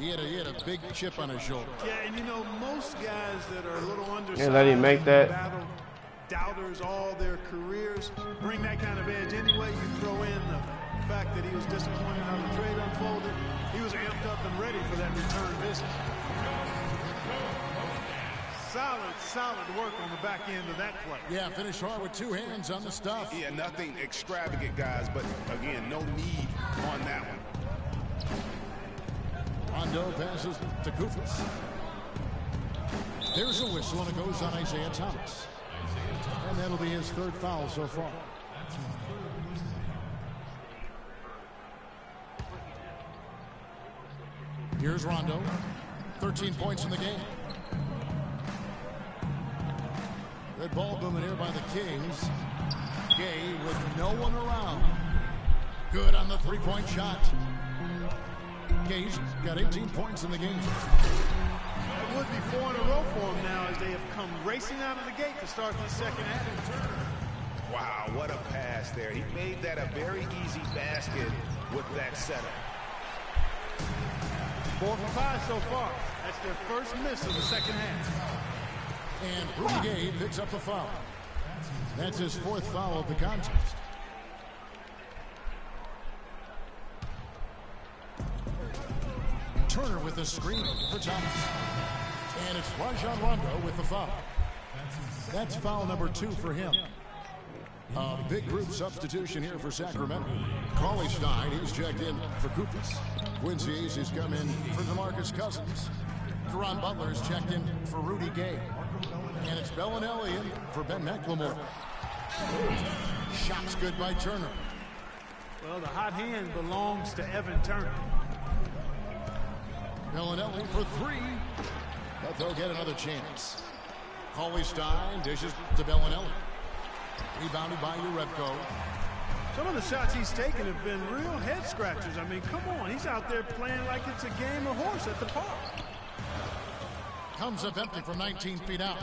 He had a big chip on his shoulder. Yeah, and you know, most guys that are a little undersized, Yeah, let him make that. battle doubters all their careers, bring that kind of edge anyway. You throw in the fact that he was disappointed how the trade unfolded. He was amped up and ready for that return visit. Solid work on the back end of that play. Yeah, finished hard with two hands on the stuff. Yeah, nothing extravagant, guys, but again, no need on that one. Rondo passes to Koufos. There's a whistle, and it goes on Isaiah Thomas. And that'll be his third foul so far. Here's Rondo. 13 points in the game. Good ball movement here by the Kings. Gay with no one around. Good on the three-point shot. Gay's got 18 points in the game. would be 4 in a row for them now as they have come racing out of the gate to start the second half. Wow, what a pass there. He made that a very easy basket with that setup. 4 for 5 so far. That's their first miss of the second half. And Rudy Gay picks up the foul. That's his 4th foul of the contest. Turner with the screen for Thomas. And it's Rajon Rondo with the foul. That's foul number 2 for him. A big group substitution here for Sacramento. Cauley Stein, he's checked in for Koufos. Quincy Ace has come in for DeMarcus Cousins. Caron Butler's checked in for Rudy Gay. And it's Bellinelli in for Ben McLemore. Shots good by Turner. Well, the hot hand belongs to Evan Turner. Bellinelli for 3. But they'll get another chance. Cauley Stein dishes to Bellinelli. Rebounded by Urebko. Some of the shots he's taken have been real head scratchers. I mean, come on. He's out there playing like it's a game of horse at the park. Comes up empty from 19 feet out.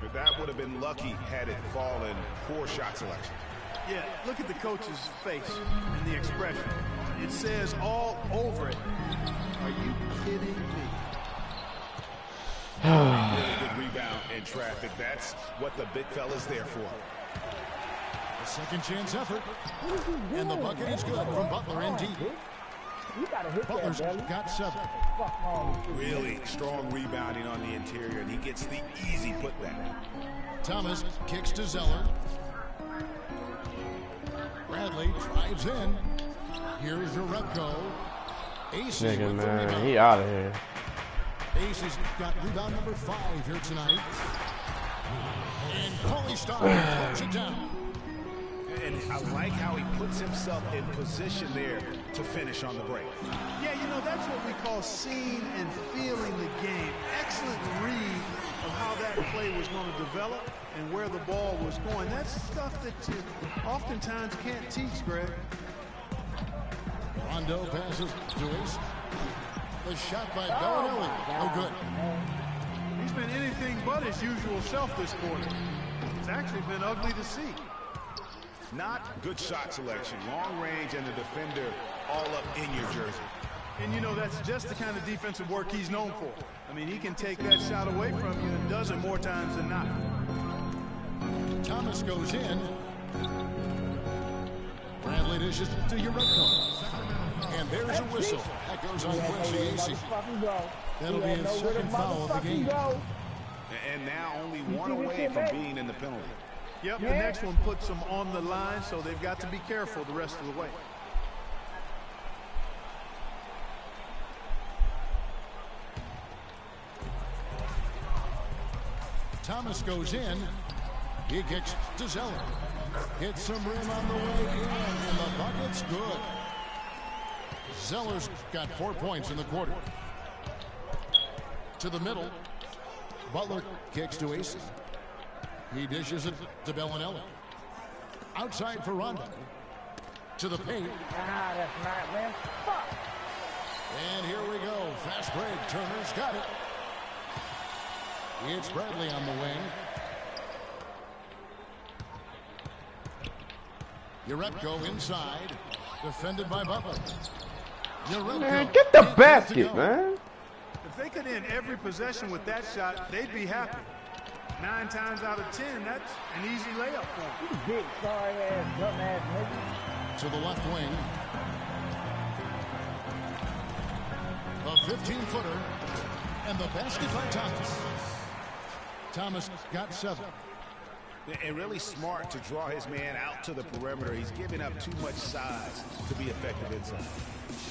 But that would have been lucky had it fallen. Poor shot selection. Yeah, look at the coach's face and the expression. It says all over it. Are you kidding me? Really good rebound in traffic. That's what the big fella's there for. A second chance effort. And the bucket is good from Butler in deep. Butler's got 7. Really strong rebounding on the interior, and he gets the easy putback. Thomas kicks to Zeller. Bradley drives in. Here's Urebko. Ace with the rebound. He out of here. Ace has got rebound number 5 here tonight. And Cauley Stein throws it down. And I like how he puts himself in position there to finish on the break. Yeah, you know, that's what we call seeing and feeling the game. Excellent read of how that play was going to develop and where the ball was going. That's stuff that you oftentimes can't teach, Greg. Rondo passes to Ace. The shot by Bellinelli. No good. He's been anything but his usual self this quarter. It's actually been ugly to see. Not good shot selection. Long range and the defender all up in your jersey. And, you know, that's just the kind of defensive work he's known for. I mean, he can take that shot away from you and does it more times than not. Thomas goes in. Bradley dishes to Urebko. And there's a whistle. That goes on Quincy Ace. That'll be his 2nd foul of the game. And now only 1 away from being in the penalty. Yep, the next one puts them on the line, so they've got to be careful the rest of the way. Thomas goes in. He kicks to Zeller. Hits some rim on the way in, and the bucket's good. Zeller's got 4 points in the quarter. To the middle. Butler kicks to Ace. He dishes it to Bellinelli. Outside for Rondo. To the paint. That's not, man. Fuck. And here we go. Fast break. Turner's got it. It's Bradley on the wing. Urebko inside. Defended by Butler. Urebko. Man, get the basket, man. If they could end every possession with that shot, they'd be happy. 9 times out of 10, that's an easy layup for him. You big, sorry-ass, dumb-ass nigga. To the left wing. A 15-footer. And the basket by Thomas. Thomas got 7. And really smart to draw his man out to the perimeter. He's giving up too much size to be effective inside.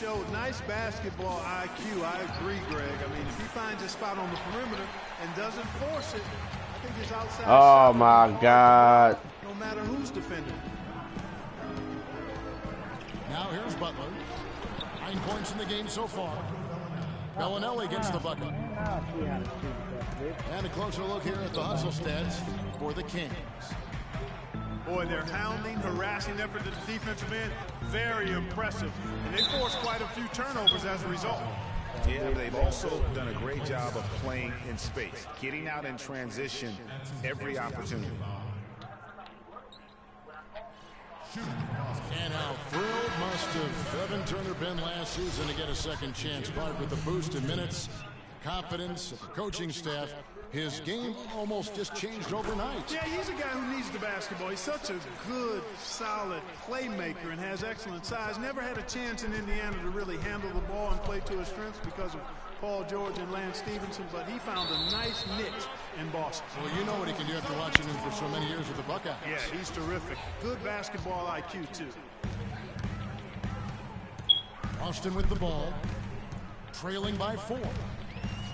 Showed nice basketball IQ. I agree, Greg. I mean, if he finds a spot on the perimeter and doesn't force it, I think his outside Oh, my God. No matter who's defending. Now here's Butler. 9 points in the game so far. Bellinelli gets the bucket. And a closer look here at the hustle stats for the Kings. Boy, their hounding, harassing effort to the defensive end, very impressive. And they forced quite a few turnovers as a result. Yeah, but they've also done a great job of playing in space, getting out in transition every opportunity. And how thrilled must have Evan Turner been last season to get a second chance. Clark with the boost in minutes, confidence of the coaching staff. His game almost just changed overnight. Yeah, he's a guy who needs the basketball. He's such a good, solid playmaker and has excellent size. Never had a chance in Indiana to really handle the ball and play to his strengths because of Paul George and Lance Stevenson, but he found a nice niche in Boston. Well, you know what he can do after watching him for so many years with the Buckeyes. Yeah, he's terrific. Good basketball IQ, too. Austin with the ball, trailing by 4.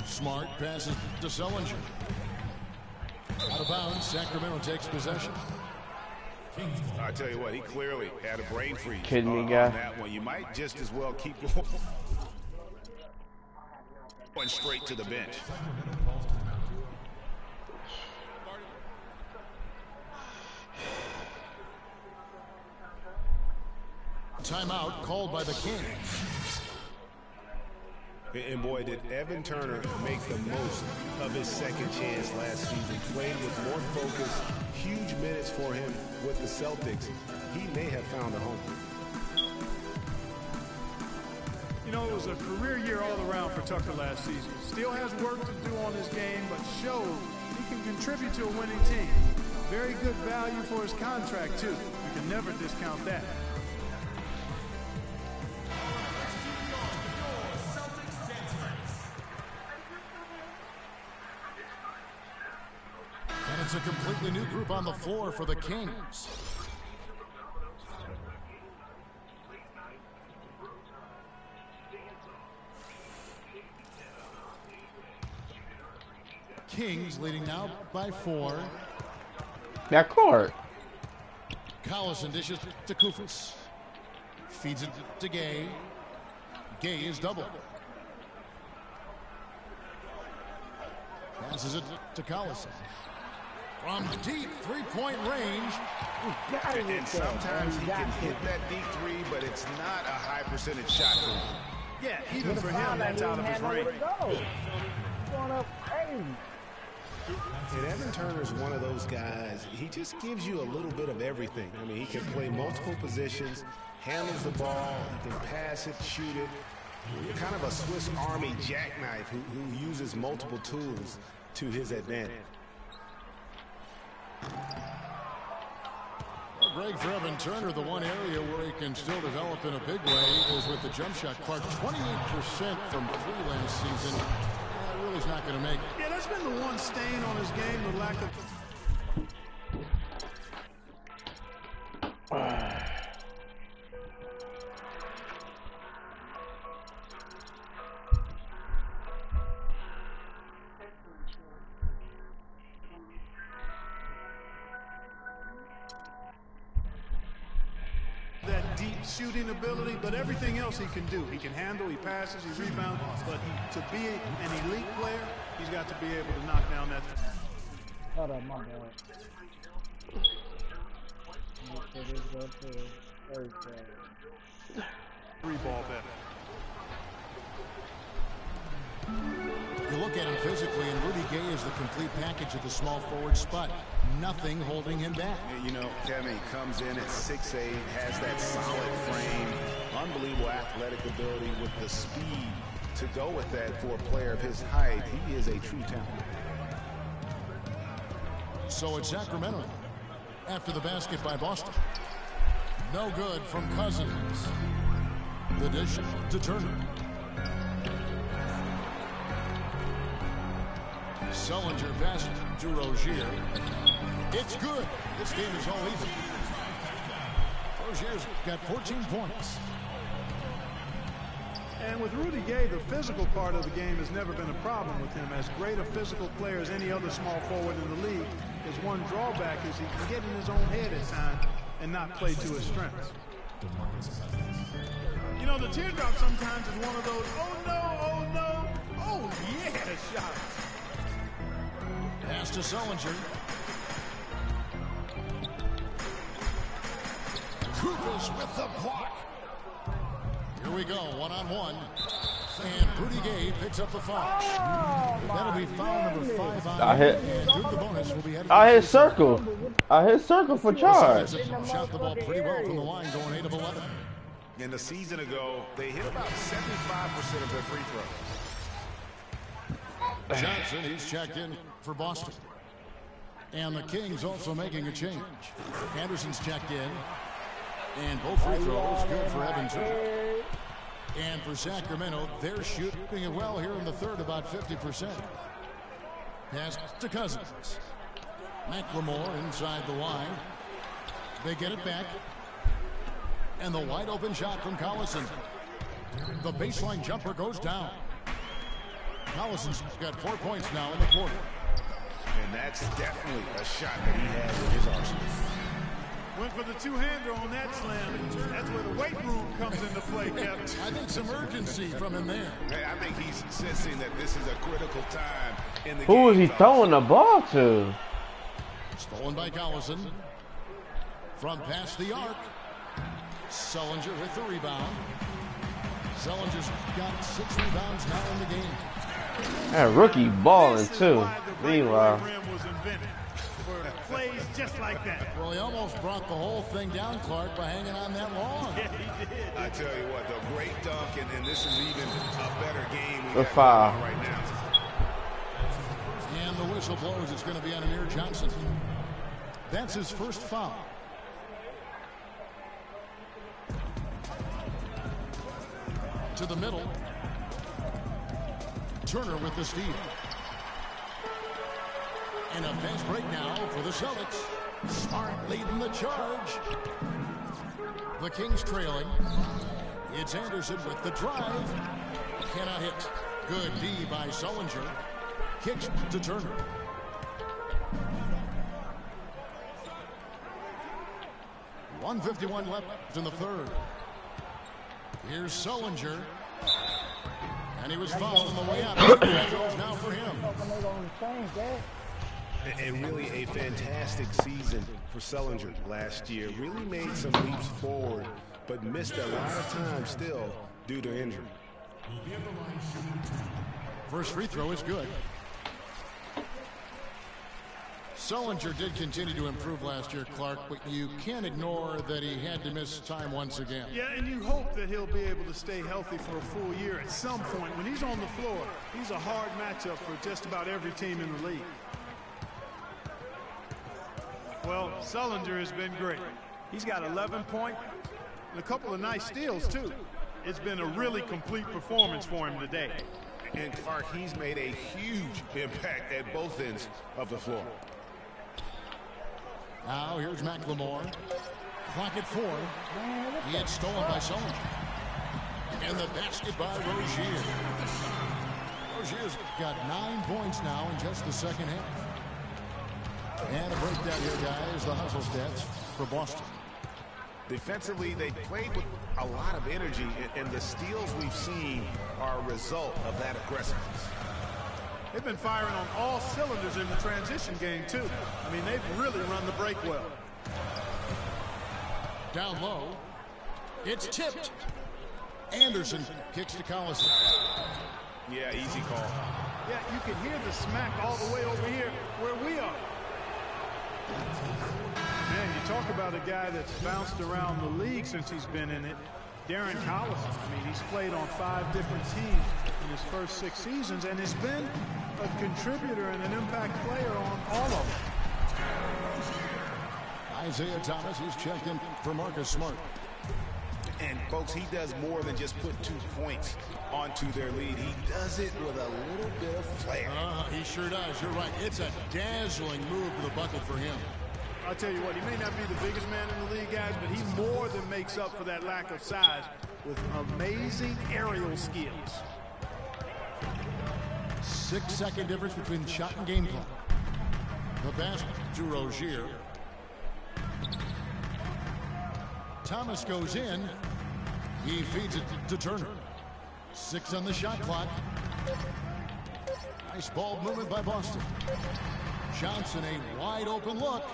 Smart passes to Sullinger. Out of bounds, Sacramento takes possession. I tell you what, he clearly had a brain freeze Kidding me, on guy? that one. You might just as well keep going straight to the bench. Timeout called by the Kings. And boy, did Evan Turner make the most of his second chance last season. Played with more focus, huge minutes for him with the Celtics. He may have found a home. You know, it was a career year all around for Tucker last season. Still has work to do on his game, but showed he can contribute to a winning team. Very good value for his contract, too. You can never discount that. And it's a completely new group on the floor for the Kings. Kings leading now by 4. That court. Collison dishes to Kufis. Feeds it to Gay. Gay is double. Passes it to Collison. From deep three-point range. And sometimes he can hit that deep three, but it's not a high percentage shot for him. Yeah, even for him, that's out of his range. Going up crazy. And Evan Turner's one of those guys, he just gives you a little bit of everything. I mean, he can play multiple positions, handles the ball, he can pass it, shoot it. Kind of a Swiss Army jackknife who uses multiple tools to his advantage. Well, Greg, for Evan Turner, the one area where he can still develop in a big way is with the jump shot. Clark, 28% from 3 last season. Really is not going to make it. Yeah, that's been the one stain on his game, the lack of... that deep shooting ability, but everything else he can do. He can handle, he passes, he rebounds, but to be an elite player, he's got to be able to knock down that. Hold on, my bad. 3 ball better. You look at him physically, and Rudy Gay is the complete package of the small forward spot. Nothing holding him back. You know, Kevin comes in at 6'8", has that solid frame, unbelievable athletic ability with the speed to go with that for a player of his height. He is a true talent. So it's Sacramento after the basket by Boston. No good from Cousins. The dish to Turner. Sullinger passes to Rozier. It's good. This game is all even. Rozier's got 14 points. And with Rudy Gay, the physical part of the game has never been a problem with him. As great a physical player as any other small forward in the league, his one drawback is he can get in his own head at times and not play to his strengths. You know, the teardrop sometimes is one of those, oh no, oh yeah, shot. Pass to Sullinger. Kufis with the block. Here we go, one-on-one. And Rudy Gay picks up the foul. That'll be foul number 5 on I hit. and Duke the bonus will be headed I to hit the circle. I hit circle for charge. Shot the ball pretty well from the line, going 8 of 11. And a season ago, they hit about 75% of their free throws. Johnson, he's checked in for Boston. And the Kings also making a change. Anderson's checked in. And both free throws good for Evans. And for Sacramento, they're shooting it well here in the third, about 50%. Pass to Cousins. McLemore inside the line. They get it back. And the wide open shot from Collison. The baseline jumper goes down. Collison's got 4 points now in the quarter. And that's definitely a shot that he has in his arsenal. Went for the two-hander on that slam. That's where the weight room comes into play, Kevin. I think some urgency from him there. Hey, I think he's sensing that this is a critical time in the game. Who is he throwing the ball to? Stolen by Collison. From past the arc. Sullinger with the rebound. Sullinger's got 6 rebounds now in the game. That rookie balling too. Meanwhile, Plays just like that. Well, he almost brought the whole thing down, Clark, by hanging on that long. Yeah, he did. I tell you what, the great dunk, and this is even a better game we the got foul. going on right now. And the whistle blows. It's going to be on Amir Johnson. That's his first foul. To the middle. Turner with the steal. And a fast break now for the Celtics. Smart leading the charge. The Kings trailing. It's Anderson with the drive. Cannot hit. Good D by Sullinger. Kicks to Turner. .151 left in the third. Here's Sullinger. And he was fouled on the way out. Now for him. And really a fantastic season for Sullinger last year. Really made some leaps forward, but missed a lot of time still due to injury. First free throw is good. Sullinger did continue to improve last year, Clark, but you can't ignore that he had to miss time once again. Yeah, and you hope that he'll be able to stay healthy for a full year at some point. When he's on the floor, he's a hard matchup for just about every team in the league. Well, Sullinger has been great. He's got 11 points and a couple of nice steals, too. It's been a really complete performance for him today. And Clark, he's made a huge impact at both ends of the floor. Now here's McLemore. Clock at 4. It's stolen by Sullinger. And the basket by Rozier. Rozier's got 9 points now in just the second half. And a breakdown here, guys. The hustle stats for Boston. Defensively, they played with a lot of energy, and the steals we've seen are a result of that aggressiveness. They've been firing on all cylinders in the transition game, too. I mean, they've really run the break well. Down low. It's tipped. Anderson kicks to Collison. Yeah, easy call. Yeah, you can hear the smack all the way over here where we are. Man, you talk about a guy that's bounced around the league since he's been in it. Darren Collison. I mean, he's played on 5 different teams in his first 6 seasons and has been a contributor and an impact player on all of them. Isaiah Thomas, he's checked in for Marcus Smart. And, folks, he does more than just put 2 points onto their lead. He does it with a little bit of flair. He sure does. You're right. It's a dazzling move to the bucket for him. I'll tell you what, he may not be the biggest man in the league, guys, but he more than makes up for that lack of size with amazing aerial skills. 6-second difference between shot and game clock. The pass to Rozier. Thomas goes in. He feeds it to Turner. 6 on the shot clock. Nice ball movement by Boston. Johnson, a wide open look.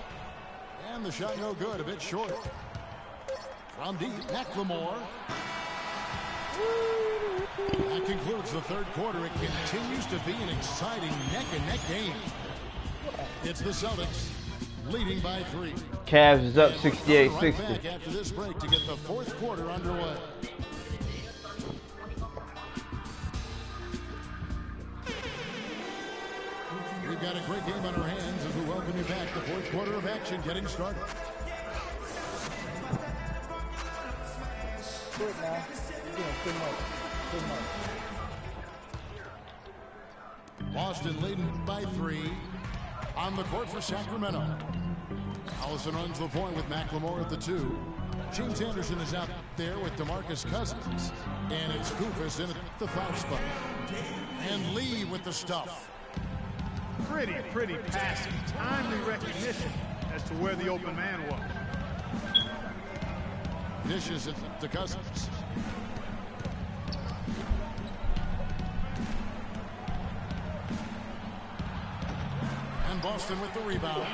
And the shot no good, a bit short. From deep, McLemore. That concludes the third quarter. It continues to be an exciting neck-and-neck game. It's the Celtics leading by 3. Cavs is up 68-60. Right back after this break to get the fourth quarter underway. We've got a great game on our hands as we welcome you back. The fourth quarter of action getting started. Good now. You're doing too much. Too much. Boston leading by 3 on the court for Sacramento. Allison runs the point with McLemore at the 2. James Anderson is out there with DeMarcus Cousins. And it's Koufos in at the 5 spot. And Lee with the stuff. Pretty passing. Timely recognition as to where the open man was. Dishes it to Cousins. And Boston with the rebound.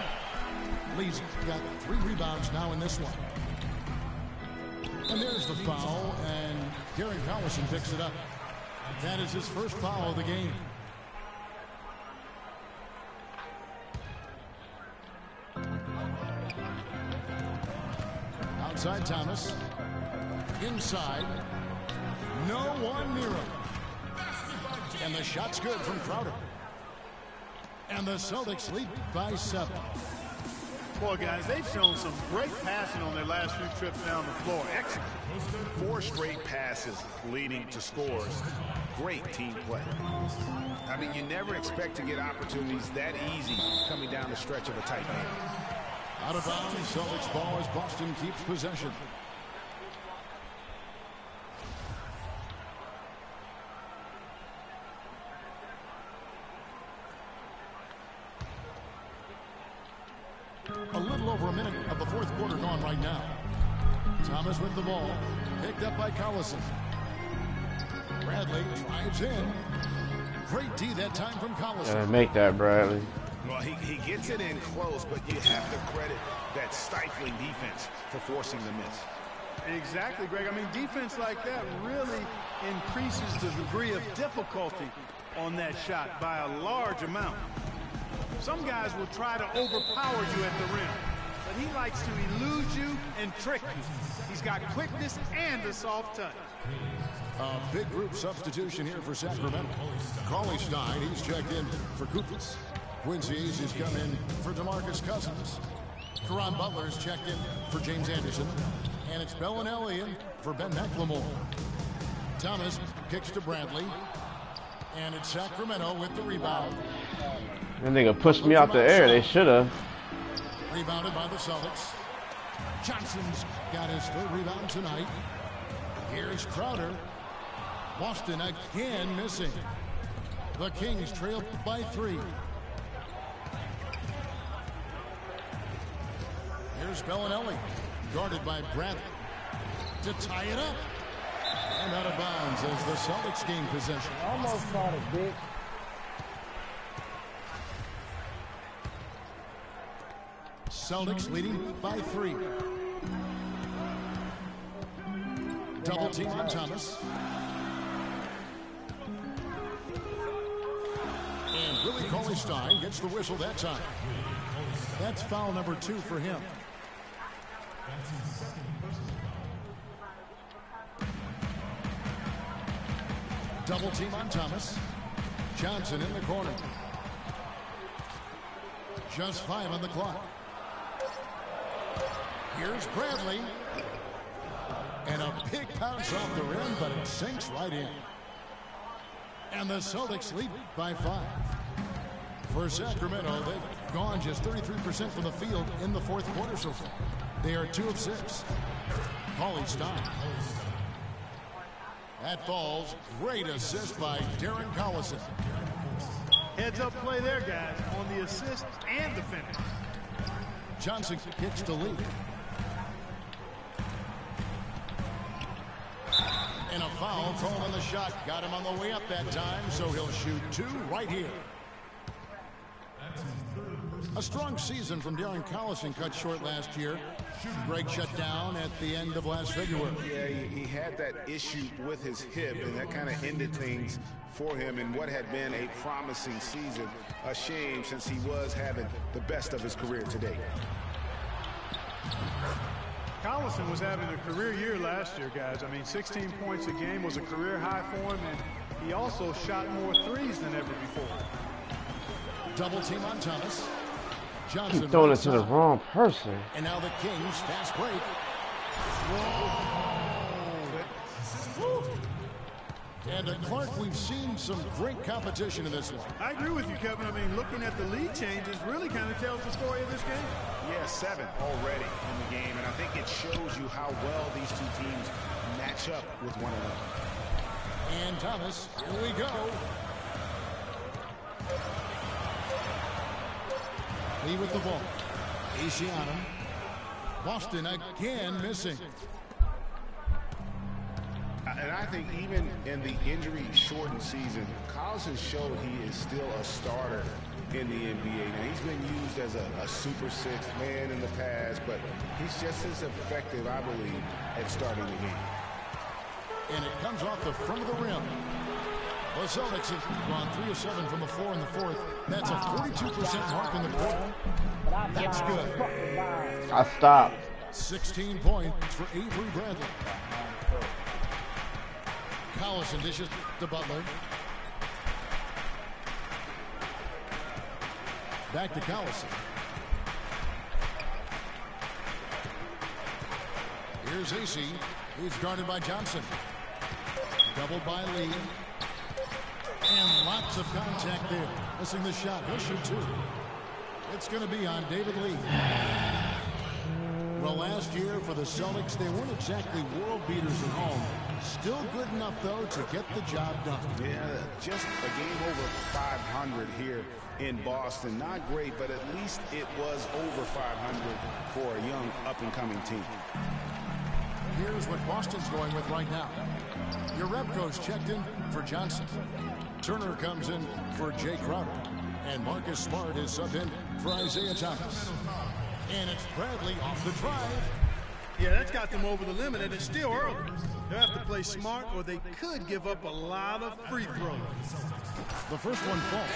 Lee's got 3 rebounds now in this one. And there's the foul, and Darren Collison picks it up. That is his first foul of the game. Outside Thomas. Inside. No one near him. And the shot's good from Crowder. And the Celtics lead by 7. Boy, guys, they've shown some great passing on their last few trips down the floor. Excellent. 4 straight passes leading to scores. Great team play. I mean, you never expect to get opportunities that easy coming down the stretch of a tight game. Out of bounds, Celtics ball as Boston keeps possession. A little over a minute of the fourth quarter gone right now. Thomas with the ball, picked up by Collison. Bradley drives in. Great D that time from Collison. Gotta make that, Bradley. Well, he gets it in close, but you have to credit that stifling defense for forcing the miss. Exactly, Greg. I mean, defense like that really increases the degree of difficulty on that shot by a large amount. Some guys will try to overpower you at the rim, but he likes to elude you and trick you. He's got quickness and a soft touch. A big group substitution here for Sacramento. Cauley Stein, he's checked in for Koufos. Quincy Hayes has come in for DeMarcus Cousins. Caron Butler's checked in for James Anderson. And it's Bellinelli in for Ben McLemore. Thomas kicks to Bradley. And it's Sacramento with the rebound. That nigga pushed me out the air. They should have. Rebounded by the Celtics. Johnson's got his 3rd rebound tonight. Here's Crowder. Boston again missing. The Kings trail by 3. Here's Bellinelli, guarded by Bradley, to tie it up. And out of bounds as the Celtics gain possession. Almost caught it, Dick. Celtics leading by 3. Double team on Thomas. And Willie Cauley-Stein gets the whistle that time. That's foul number 2 for him. Double team on Thomas. Johnson in the corner. Just 5 on the clock. Here's Bradley. And a big bounce off the rim, but it sinks right in. And the Celtics lead by 5. For Sacramento, they've gone just 33% from the field in the fourth quarter so far. They are 2 of 6. Cauley-Stein. That falls. Great assist by Darren Collison. Heads up play there, guys, on the assist and the finish. Johnson kicks to Lee. And a foul called on the shot. Got him on the way up that time, so he'll shoot 2 right here. A strong season from Darren Collison cut short last year. Greg shut down at the end of last February. Yeah, he had that issue with his hip, and that kind of ended things for him in what had been a promising season. A shame, since he was having the best of his career today. Collison was having a career year last year, guys. I mean, 16 points a game was a career high for him, and he also shot more threes than ever before. Double team on Thomas. Johnson He's throwing it to the wrong person. And now the Kings fast break. Whoa. And Clark, we've seen some great competition in this one. I agree with you, Kevin. I mean, looking at the lead changes really kind of tells the story of this game. Yeah, 7 already in the game, and I think it shows you how well these two teams match up with one another. And Thomas, here we go. Lee with the ball. AC on him. Boston again missing. And I think even in the injury-shortened season, Collison showed he is still a starter in the NBA. Now, he's been used as a super sixth man in the past, but he's just as effective, I believe, at starting the game. And it comes off the front of the rim. The Celtics have gone 3 of 7 from the floor in the fourth. That's a 42% mark in the quarter. That's good. I stopped. 16 points for Avery Bradley. Collison dishes to Butler. Back to Collison. Here's AC. He's guarded by Johnson. Doubled by Lee. And lots of contact there. Missing the shot. He'll shoot 2. It's going to be on David Lee. Well, last year for the Celtics, they weren't exactly world beaters at home. Still good enough, though, to get the job done. Yeah, just a game over 500 here in Boston. Not great, but at least it was over 500 for a young up-and-coming team. Here's what Boston's going with right now. Your rep coach checked in for Johnson. Turner comes in for Jay Crowder. And Marcus Smart is subbed in for Isaiah Thomas. And it's Bradley off the drive. Yeah, that's got them over the limit, and it's still early. They'll have to play smart, or they could give up a lot of free throws. The first one falls.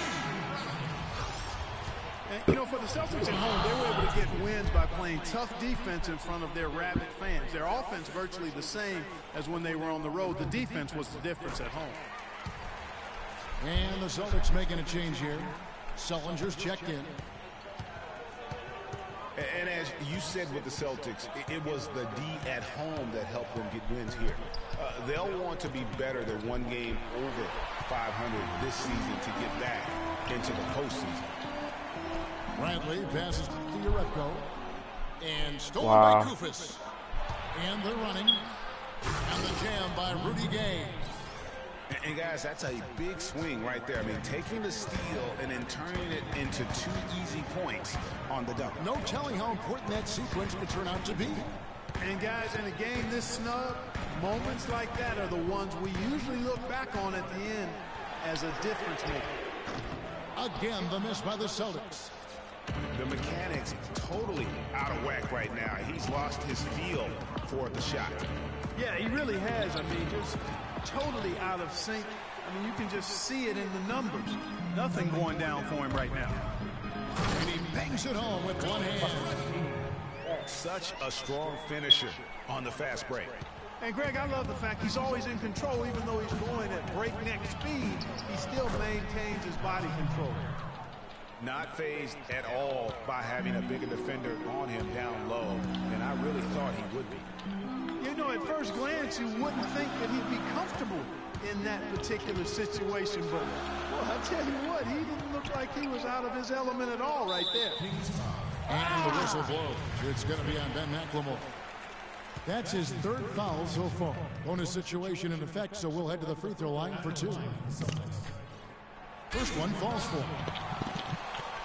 And, you know, for the Celtics at home, they were able to get wins by playing tough defense in front of their rabid fans. Their offense virtually the same as when they were on the road. The defense was the difference at home. And the Celtics making a change here. Sullinger's checked in. And as you said with the Celtics, it was the D at home that helped them get wins here. They'll want to be better than one game over 500 this season to get back into the postseason. Bradley passes to Urepko. And stolen by Kufis. And they're running. And the jam by Rudy Gay. And guys, that's a big swing right there. I mean, taking the steal and then turning it into 2 easy points on the dunk. No telling how important that sequence could turn out to be. And guys, in a game this snug, moments like that are the ones we usually look back on at the end as a difference maker. Again, the miss by the Celtics. The mechanics totally out of whack right now. He's lost his feel for the shot. Yeah, he really has. I mean, just totally out of sync. I mean, you can just see it in the numbers. Nothing going down for him right now. And he bangs it home with one hand. Such a strong finisher on the fast break. And Greg, I love the fact he's always in control. Even though he's going at breakneck speed, he still maintains his body control. Not fazed at all by having a bigger defender on him down low than I really thought he would be. You know, at first glance, you wouldn't think that he'd be comfortable in that particular situation, but, well, I'll tell you what, he didn't look like he was out of his element at all right there. And the whistle blows. It's going to be on Ben McLemore. That's his 3rd foul so far. Bonus situation in effect, so we'll head to the free throw line for 2. First one falls for him.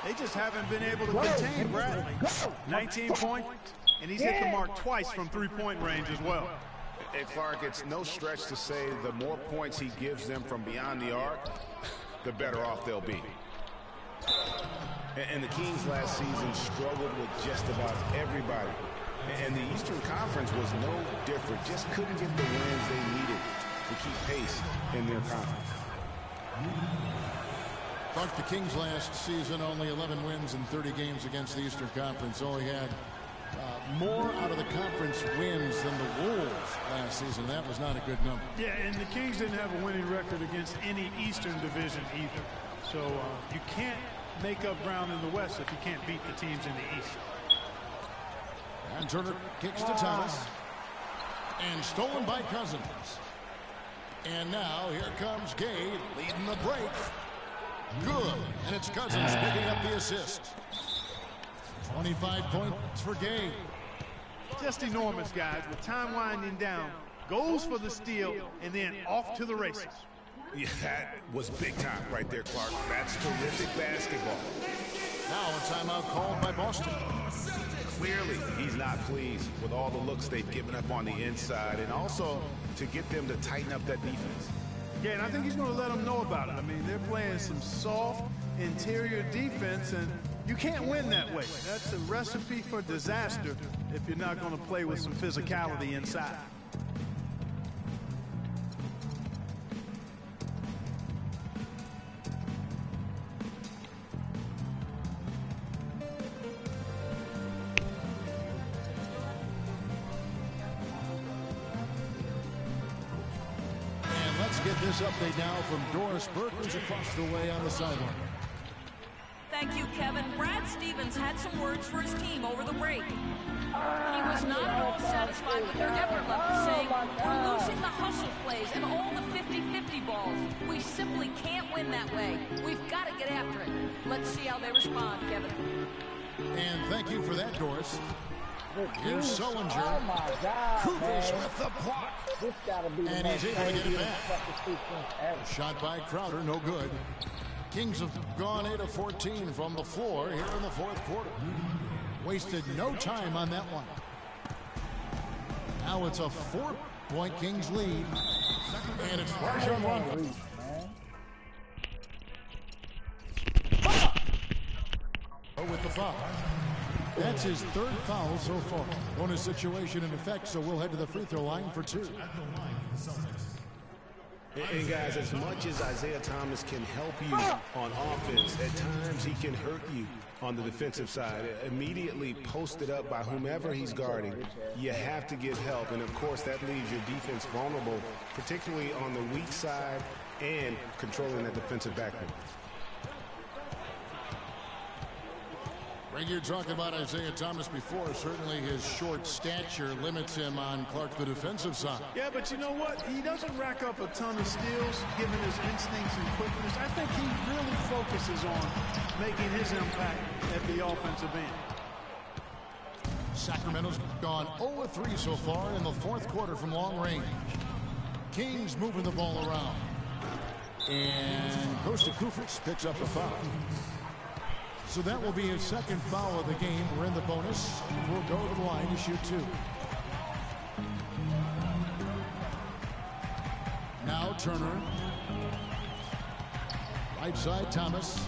They just haven't been able to contain Bradley. 19 points, and he's hit the mark twice from 3-point range as well. Hey, Clark, it's no stretch to say the more points he gives them from beyond the arc, the better off they'll be. And the Kings last season struggled with just about everybody. And the Eastern Conference was no different. Just couldn't get the wins they needed to keep pace in their conference. Clark, the Kings last season only 11 wins in 30 games against the Eastern Conference. Only had more out of the conference wins than the Wolves last season. That was not a good number. Yeah, and the Kings didn't have a winning record against any Eastern division either. So you can't make up ground in the West if you can't beat the teams in the East. And Turner kicks to Thomas. And stolen by Cousins. And now here comes Gay leading the break. Good. And it's Cousins picking up the assist. 25 points for Gay. Just enormous, guys. With time winding down, goes for the steal, and then off to the races. Yeah, that was big time right there, Clark. That's terrific basketball. Now a timeout called by Boston. Clearly, he's not pleased with all the looks they've given up on the inside, and also to get them to tighten up that defense. Yeah, and I think he's going to let them know about it. I mean, they're playing some soft interior defense, and you can't win that way. That's a recipe for disaster if you're not going to play with some physicality inside. Get this update now from Doris Burke, who's across the way on the sideline. Thank you, Kevin. Brad Stevens had some words for his team over the break. He was not at all satisfied with their effort level, saying, "We're losing the hustle plays and all the 50-50 balls. We simply can't win that way. We've got to get after it." Let's see how they respond, Kevin. And thank you for that, Doris. Here's Sullinger. Oh my God, Kufis man. with the block. This gotta be And the he's most able to get it craziest back. fucking sequence ever. Shot by Crowder, no good. Kings have gone 8 of 14 from the floor here in the fourth quarter. Wasted no time on that one. Now it's a 4-point Kings lead. And it's Rajon Rondo. With the foul. That's his third foul so far. Bonus situation in effect, so we'll head to the free throw line for 2. And guys, as much as Isaiah Thomas can help you on offense, at times he can hurt you on the defensive side. Immediately posted up by whomever he's guarding, you have to get help. And of course, that leaves your defense vulnerable, particularly on the weak side and controlling that defensive backboard. Greg, you're talking about Isaiah Thomas before. Certainly his short stature limits him on Clark, the defensive side. Yeah, but you know what? He doesn't rack up a ton of steals, given his instincts and quickness. I think he really focuses on making his impact at the offensive end. Sacramento's gone 0-3 so far in the fourth quarter from long range. Kings moving the ball around. And Kosta Kufis picks up the foul. So that will be his second foul of the game. We're in the bonus. We'll go to the line to shoot 2. Now Turner. Right side Thomas.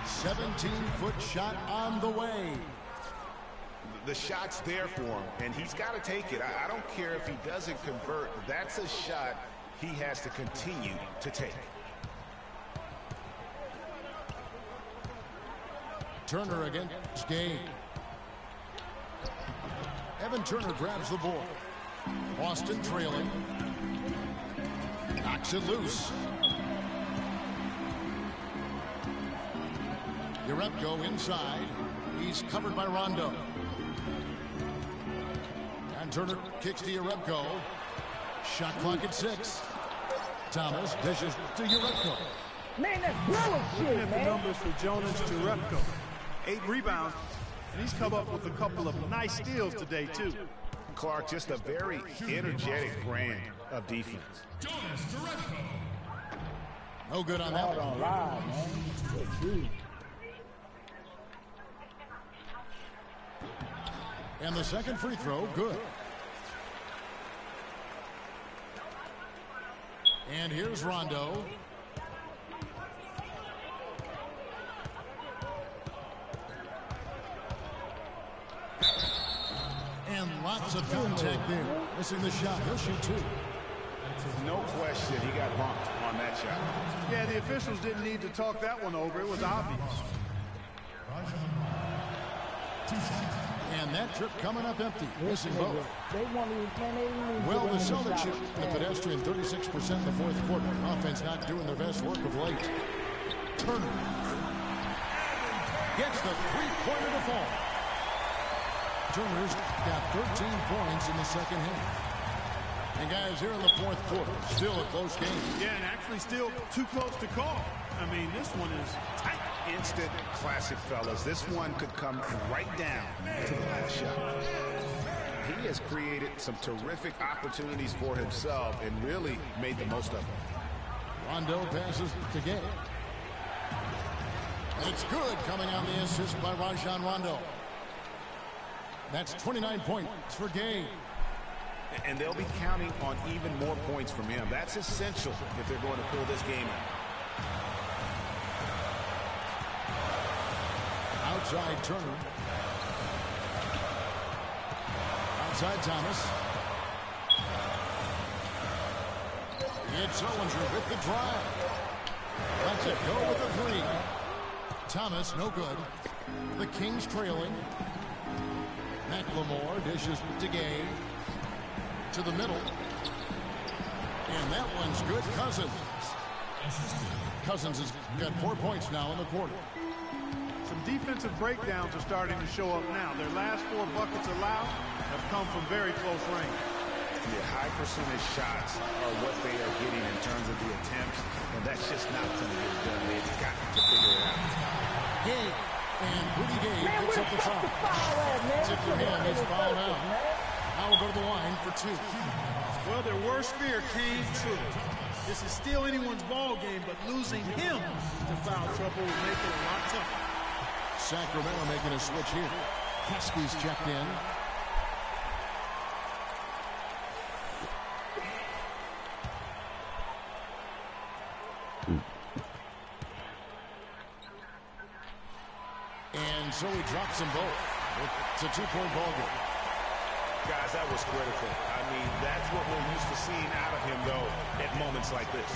17-foot shot on the way. The shot's there for him, and he's got to take it. I don't care if he doesn't convert. That's a shot he has to continue to take. Turner against Gay. Evan Turner grabs the ball. Boston trailing. Knocks it loose. Urepko inside. He's covered by Rondo. And Turner kicks to Urepko. Shot clock at 6. Thomas dishes to Urepko. Man, that's bullshit, Looking at the man. numbers for Jonas Jerebko. 8 rebounds, and he's come up with a couple of nice steals today, too. Clark, just a very energetic brand of defense. No good on that Hard one. on live, man. Good dude. And the second free throw, good. And here's Rondo. Lots of contact there. Missing the shot. He'll shoot 2. No question, he got bumped on that shot. Yeah, the officials didn't need to talk that one over. It was obvious. And that trip coming up empty. Missing both. They want to, Well, the Celtics shoot the pedestrian 36% in the fourth quarter. Offense not doing their best work of late. Turner gets the three-pointer to fall. Turner's got 13 points in the second half. And guys, here in the fourth quarter, still a close game. Yeah, and actually still too close to call. I mean, this one is tight. Instant classic, fellas. This one could come right down to the last shot. He has created some terrific opportunities for himself and really made the most of them. Rondo passes to Gay. It's good, coming on the assist by Rajon Rondo. That's 29 points for Gay. And they'll be counting on even more points from him. That's essential if they're going to pull this game out. Outside Turner. Outside Thomas. It's Sullinger with the drive. Lets it go with the 3. Thomas, no good. The Kings trailing. McLemore dishes to Gay. To the middle. And that one's good. Cousins has got 4 points now in the quarter. Some defensive breakdowns are starting to show up now. Their last 4 buckets allowed have come from very close range. The high percentage shots are what they are getting in terms of the attempts, and that's just not going to get it done. They've got to figure it out. Gay. And Rudy Gay picks up the foul. Tip for him. He's fouled out. Now we'll go to the line for 2. Well, their worst fear came true. This is still anyone's ball game, but losing him to foul trouble will make it a lot tougher. Sacramento making a switch here. Caspy's checked in. And so he drops them both. It's a 2-point ball game. Guys, that was critical. I mean, that's what we're used to seeing out of him, though, at moments like this.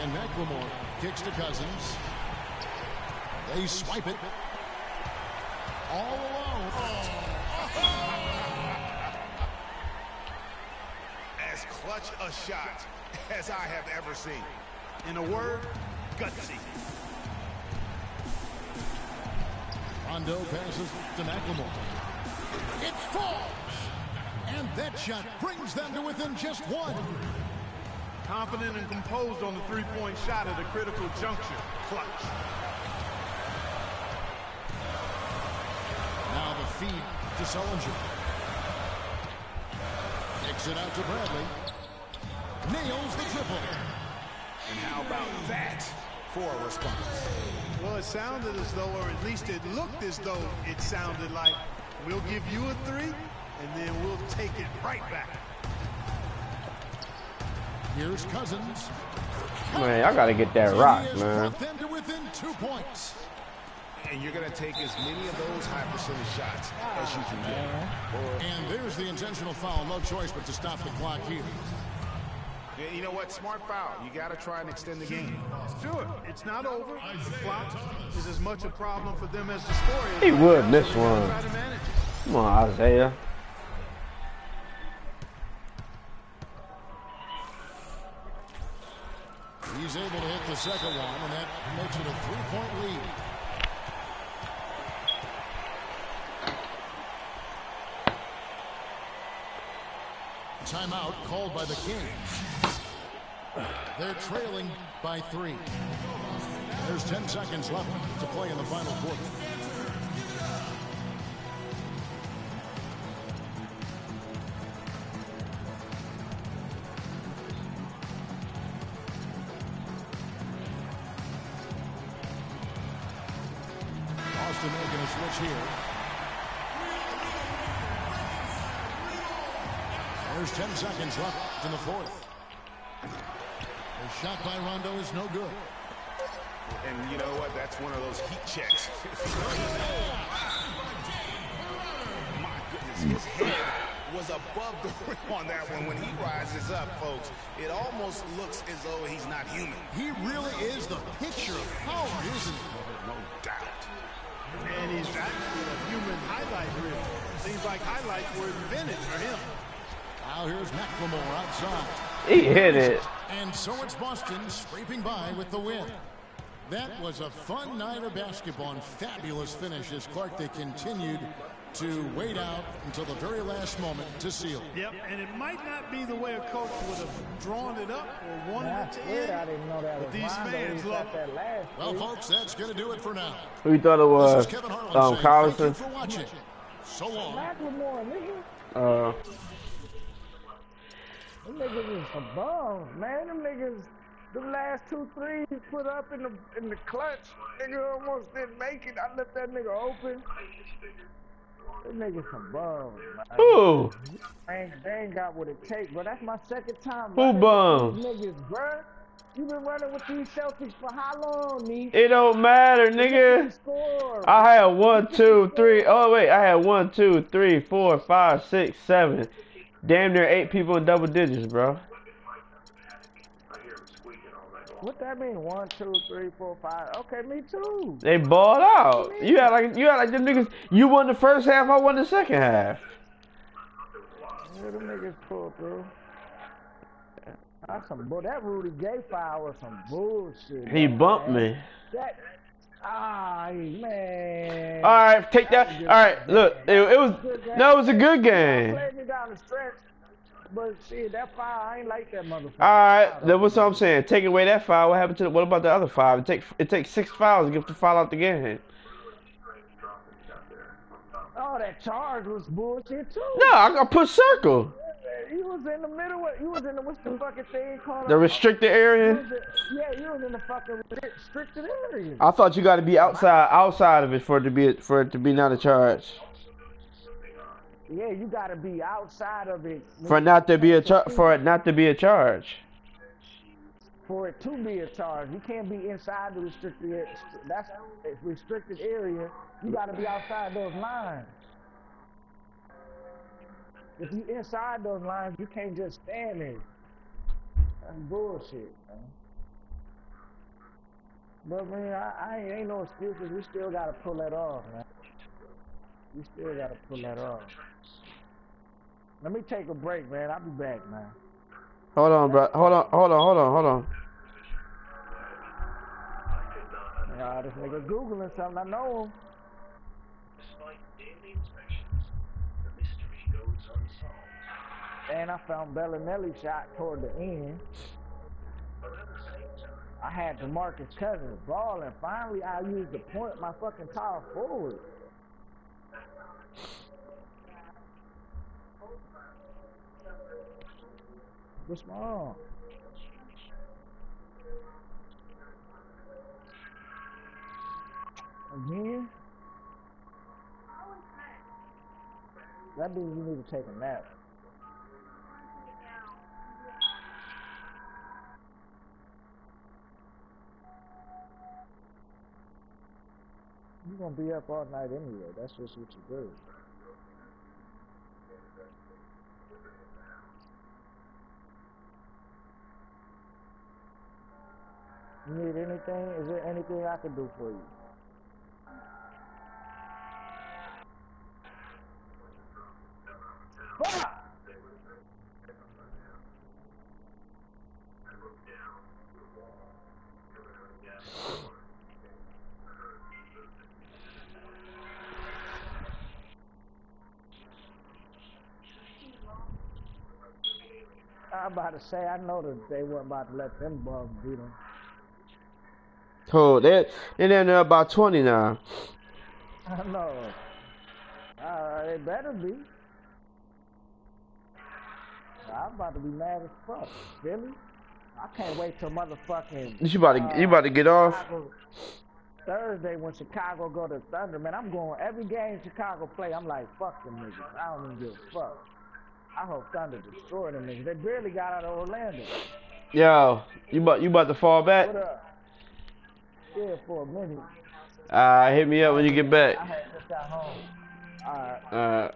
And McLemore kicks to Cousins. They swipe it. All alone. As clutch a shot as I have ever seen. In a word, gutsy. Rondo passes to McLemore. It falls! And that shot brings them to within just 1. Confident and composed on the three-point shot at a critical juncture. Clutch. Now the feed to Sullinger. Kicks it out to Bradley. Nails the triple. And how about that for a response? Well, it sounded as though, or at least it looked as though it sounded like, we'll give you a 3, and then we'll take it right back. Here's Cousins. Man, I gotta get that rock, man. Them to within 2 points. And you're going to take as many of those high percentage shots as you can get. And there's the intentional foul. No choice but to stop the clock here. Yeah, you know what? Smart foul. You got to try and extend the game. Sure, it's not over. The clock is as much a problem for them as the score is. He would miss one. Come on, Isaiah. He's able to hit the second one, and that makes it a 3-point lead. Timeout called by the Kings. They're trailing by 3. There's 10 seconds left to play in the final quarter. Boston making a switch here. There's 10 seconds left in the fourth. The shot by Rondo is no good. And you know what? That's one of those heat checks. My goodness, his head was above the rim on that one. When he rises up, folks, it almost looks as though he's not human. He really is the picture of power, isn't he? No doubt. And he's actually a human highlight reel. Seems like highlights were invented for him. Now here's McLemore outside. He hit it. And so it's Boston scraping by with the win. That was a fun night of basketball and fabulous finish as Clark, they continued to wait out until the very last moment to seal it. Yep, and it might not be the way a coach would have drawn it up or wanted it to end. I didn't know that but was these fans love that last Well, folks, that's going to do it for now. Who you thought it was? This is Kevin Harlan saying thank you Collison? for watching. So long. McLemore, nigga. Them niggas is some bums, man. Them niggas, the last 2 threes put up in the clutch. Nigga almost didn't make it. I left that nigga open. Them niggas some bums, man. Who? They ain't got what it takes, but that's my second time. Who bums? Niggas, bruh. You been running with these Celtics for how long, Nee? It don't matter, nigga. I had 1, 2, 3. Oh wait, I had 1, 2, 3, 4, 5, 6, 7. Damn near 8 people in double digits, bro. What that mean? 1, 2, 3, 4, 5. Okay, me too. They balled out. You had like them niggas. You won the first half. I won the second half. Yeah, them niggas pulled through. That's some that Rudy Gay foul was some bullshit. He bumped me. That, man. All right, take that. All right, look, it was a good game. Played me down the stretch, but shit, that foul, I ain't like that motherfucker. All right, that's what I'm saying. Take away that foul. What happened to what about the other 5? It takes 6 fouls to get the foul out the game. Oh, that charge was bullshit too. No, I got put circle. You was in the middle of, you was in the, what's the fucking thing called? The restricted area? Yeah, you was in the fucking restricted area. I thought you got to be outside of it for it to be not a charge. Yeah, you got to be outside of it. For it not to be a charge. For it to be a charge. You can't be inside the restricted area. That's a restricted area. You got to be outside those lines. If you inside those lines, you can't just stand there. That's bullshit, man. But man, I ain't no excuses. We still gotta pull that off, man. We still gotta pull that off. Let me take a break, man. I'll be back, man. Hold on, bro. Hold on. Nah, this nigga Googling something. I know him. And I found Bellinelli's shot toward the end. I had DeMarcus Cousins balling. Finally, I used the point my fucking power forward. What's wrong? Again? That means you need to take a nap. You're gonna be up all night anyway. That's just what you do. You need anything? Is there anything I can do for you? Fuck! I'm about to say, I know that they weren't about to let them bugs beat them. Oh, they're about 20 now. I know. They better be. I'm about to be mad as fuck. Philly? I can't wait till motherfucking... You about to get off? Thursday when Chicago go to Thunder, man, I'm going every game Chicago play. I'm like, fuck them niggas. I don't even give a fuck. I hope Thunder destroy them niggas. They barely got out of Orlando. Yo, you about to fall back? What up? Yeah, for a minute. Hit me up when you get back. I had just got home. Alright.